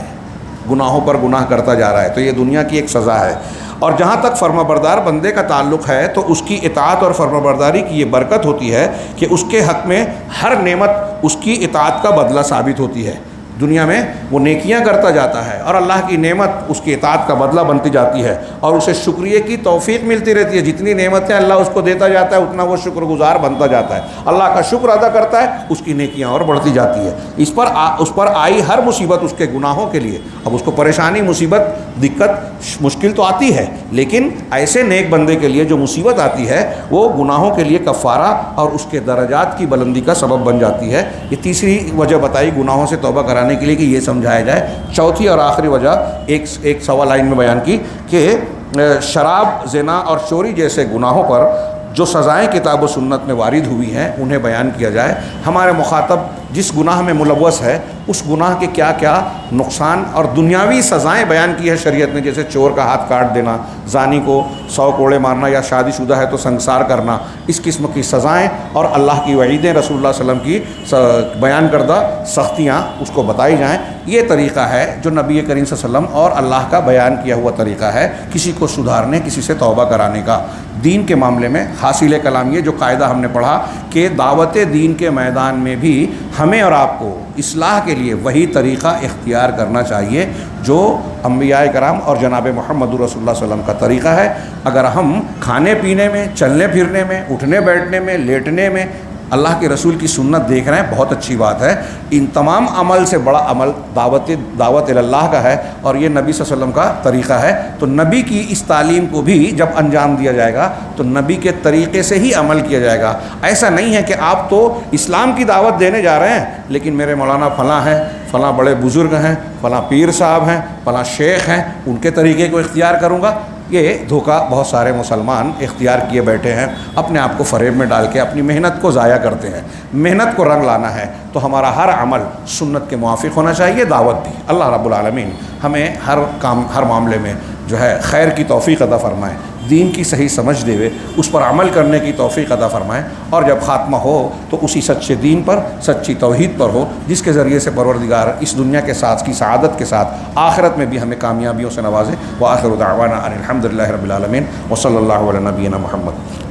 گناہوں پر گناہ کرتا جا رہا ہے تو یہ دنیا کی ایک سزا ہے۔ اور جہاں تک فرمانبردار بندے کا تعلق ہے تو اس کی اطاعت اور فرمانبرداری کی یہ برکت ہوتی ہے کہ اس کے حق میں ہر نعمت اس کی اطاعت کا بدلہ ثابت ہوتی ہے۔ دنیا میں وہ نیکیاں کرتا جاتا ہے اور اللہ کی نعمت اس کی اطاعت کا بدلہ بنتی جاتی ہے اور اسے شکریہ کی توفیق ملتی رہتی ہے۔ جتنی نعمتیں اللہ اس کو دیتا جاتا ہے اتنا وہ شکر گزار بنتا جاتا ہے، اللہ کا شکر ادا کرتا ہے، اس کی نیکیاں اور بڑھتی جاتی ہے۔ اس پر آئی ہر مصیبت اس کے گناہوں کے لیے، اب اس کو پریشانی، مصیبت، دقت، مشکل تو آتی ہے، لیکن ایسے نیک بندے کے لیے جو مصیبت آتی ہے وہ گناہوں کے لیے کفارہ اور اس کے درجات کی بلندی کا سبب بن جاتی ہے۔ یہ تیسری وجہ بتائی گناہوں سے توبہ کرانے کے لیے کہ یہ سمجھایا جائے۔ چوتھی اور آخری وجہ ایک سوا لائن میں بیان کی کہ شراب، زنا اور چوری جیسے گناہوں پر جو سزائیں کتاب و سنت میں وارد ہوئی ہیں انہیں بیان کیا جائے۔ ہمارے مخاطب جس گناہ میں ملوث ہے اس گناہ کے کیا کیا نقصان اور دنیاوی سزائیں بیان کی ہے شریعت نے، جیسے چور کا ہاتھ کاٹ دینا، زانی کو 100 کوڑے مارنا یا شادی شدہ ہے تو سنگسار کرنا، اس قسم کی سزائیں اور اللہ کی وعیدیں، رسول اللہ صلی اللہ علیہ وسلم کی بیان کردہ سختیاں اس کو بتائی جائیں۔ یہ طریقہ ہے جو نبی کریم صلی اللہ علیہ وسلم اور اللہ کا بیان کیا ہوا طریقہ ہے کسی کو سدھارنے، کسی سے توبہ کرانے کا۔ دین کے معاملے میں حاصل کلام یہ جو قاعدہ ہم نے پڑھا کہ دعوت دین کے میدان میں بھی ہمیں اور آپ کو اصلاح کے لیے وہی طریقہ اختیار کرنا چاہیے جو انبیاء کرام اور جناب محمد رسول اللہ صلی اللہ علیہ وسلم کا طریقہ ہے۔ اگر ہم کھانے پینے میں، چلنے پھرنے میں، اٹھنے بیٹھنے میں، لیٹنے میں اللہ کے رسول کی سنت دیکھ رہے ہیں، بہت اچھی بات ہے۔ ان تمام عمل سے بڑا عمل دعوت اللہ کا ہے اور یہ نبی صلی اللہ علیہ وسلم کا طریقہ ہے۔ تو نبی کی اس تعلیم کو بھی جب انجام دیا جائے گا تو نبی کے طریقے سے ہی عمل کیا جائے گا۔ ایسا نہیں ہے کہ آپ تو اسلام کی دعوت دینے جا رہے ہیں لیکن میرے مولانا فلاں ہیں، فلاں بڑے بزرگ ہیں، فلاں پیر صاحب ہیں، فلاں شیخ ہیں، ان کے طریقے کو اختیار کروں گا۔ یہ دھوکہ بہت سارے مسلمان اختیار کیے بیٹھے ہیں، اپنے آپ کو فریب میں ڈال کے اپنی محنت کو ضائع کرتے ہیں۔ محنت کو رنگ لانا ہے تو ہمارا ہر عمل سنت کے موافق ہونا چاہیے، دعوت بھی۔ اللہ رب العالمین ہمیں ہر معاملے میں جو ہے خیر کی توفیق عطا فرمائے، دین کی صحیح سمجھ دے، اس پر عمل کرنے کی توفیق عطا فرمائے، اور جب خاتمہ ہو تو اسی سچے دین پر، سچی توحید پر ہو جس کے ذریعے سے پروردگار اس دنیا کے ساتھ کی سعادت کے ساتھ آخرت میں بھی ہمیں کامیابیوں سے نوازے۔ وآخر دعوانا ان الحمد للہ رب العالمین وصلی اللہ علی نبینا محمد۔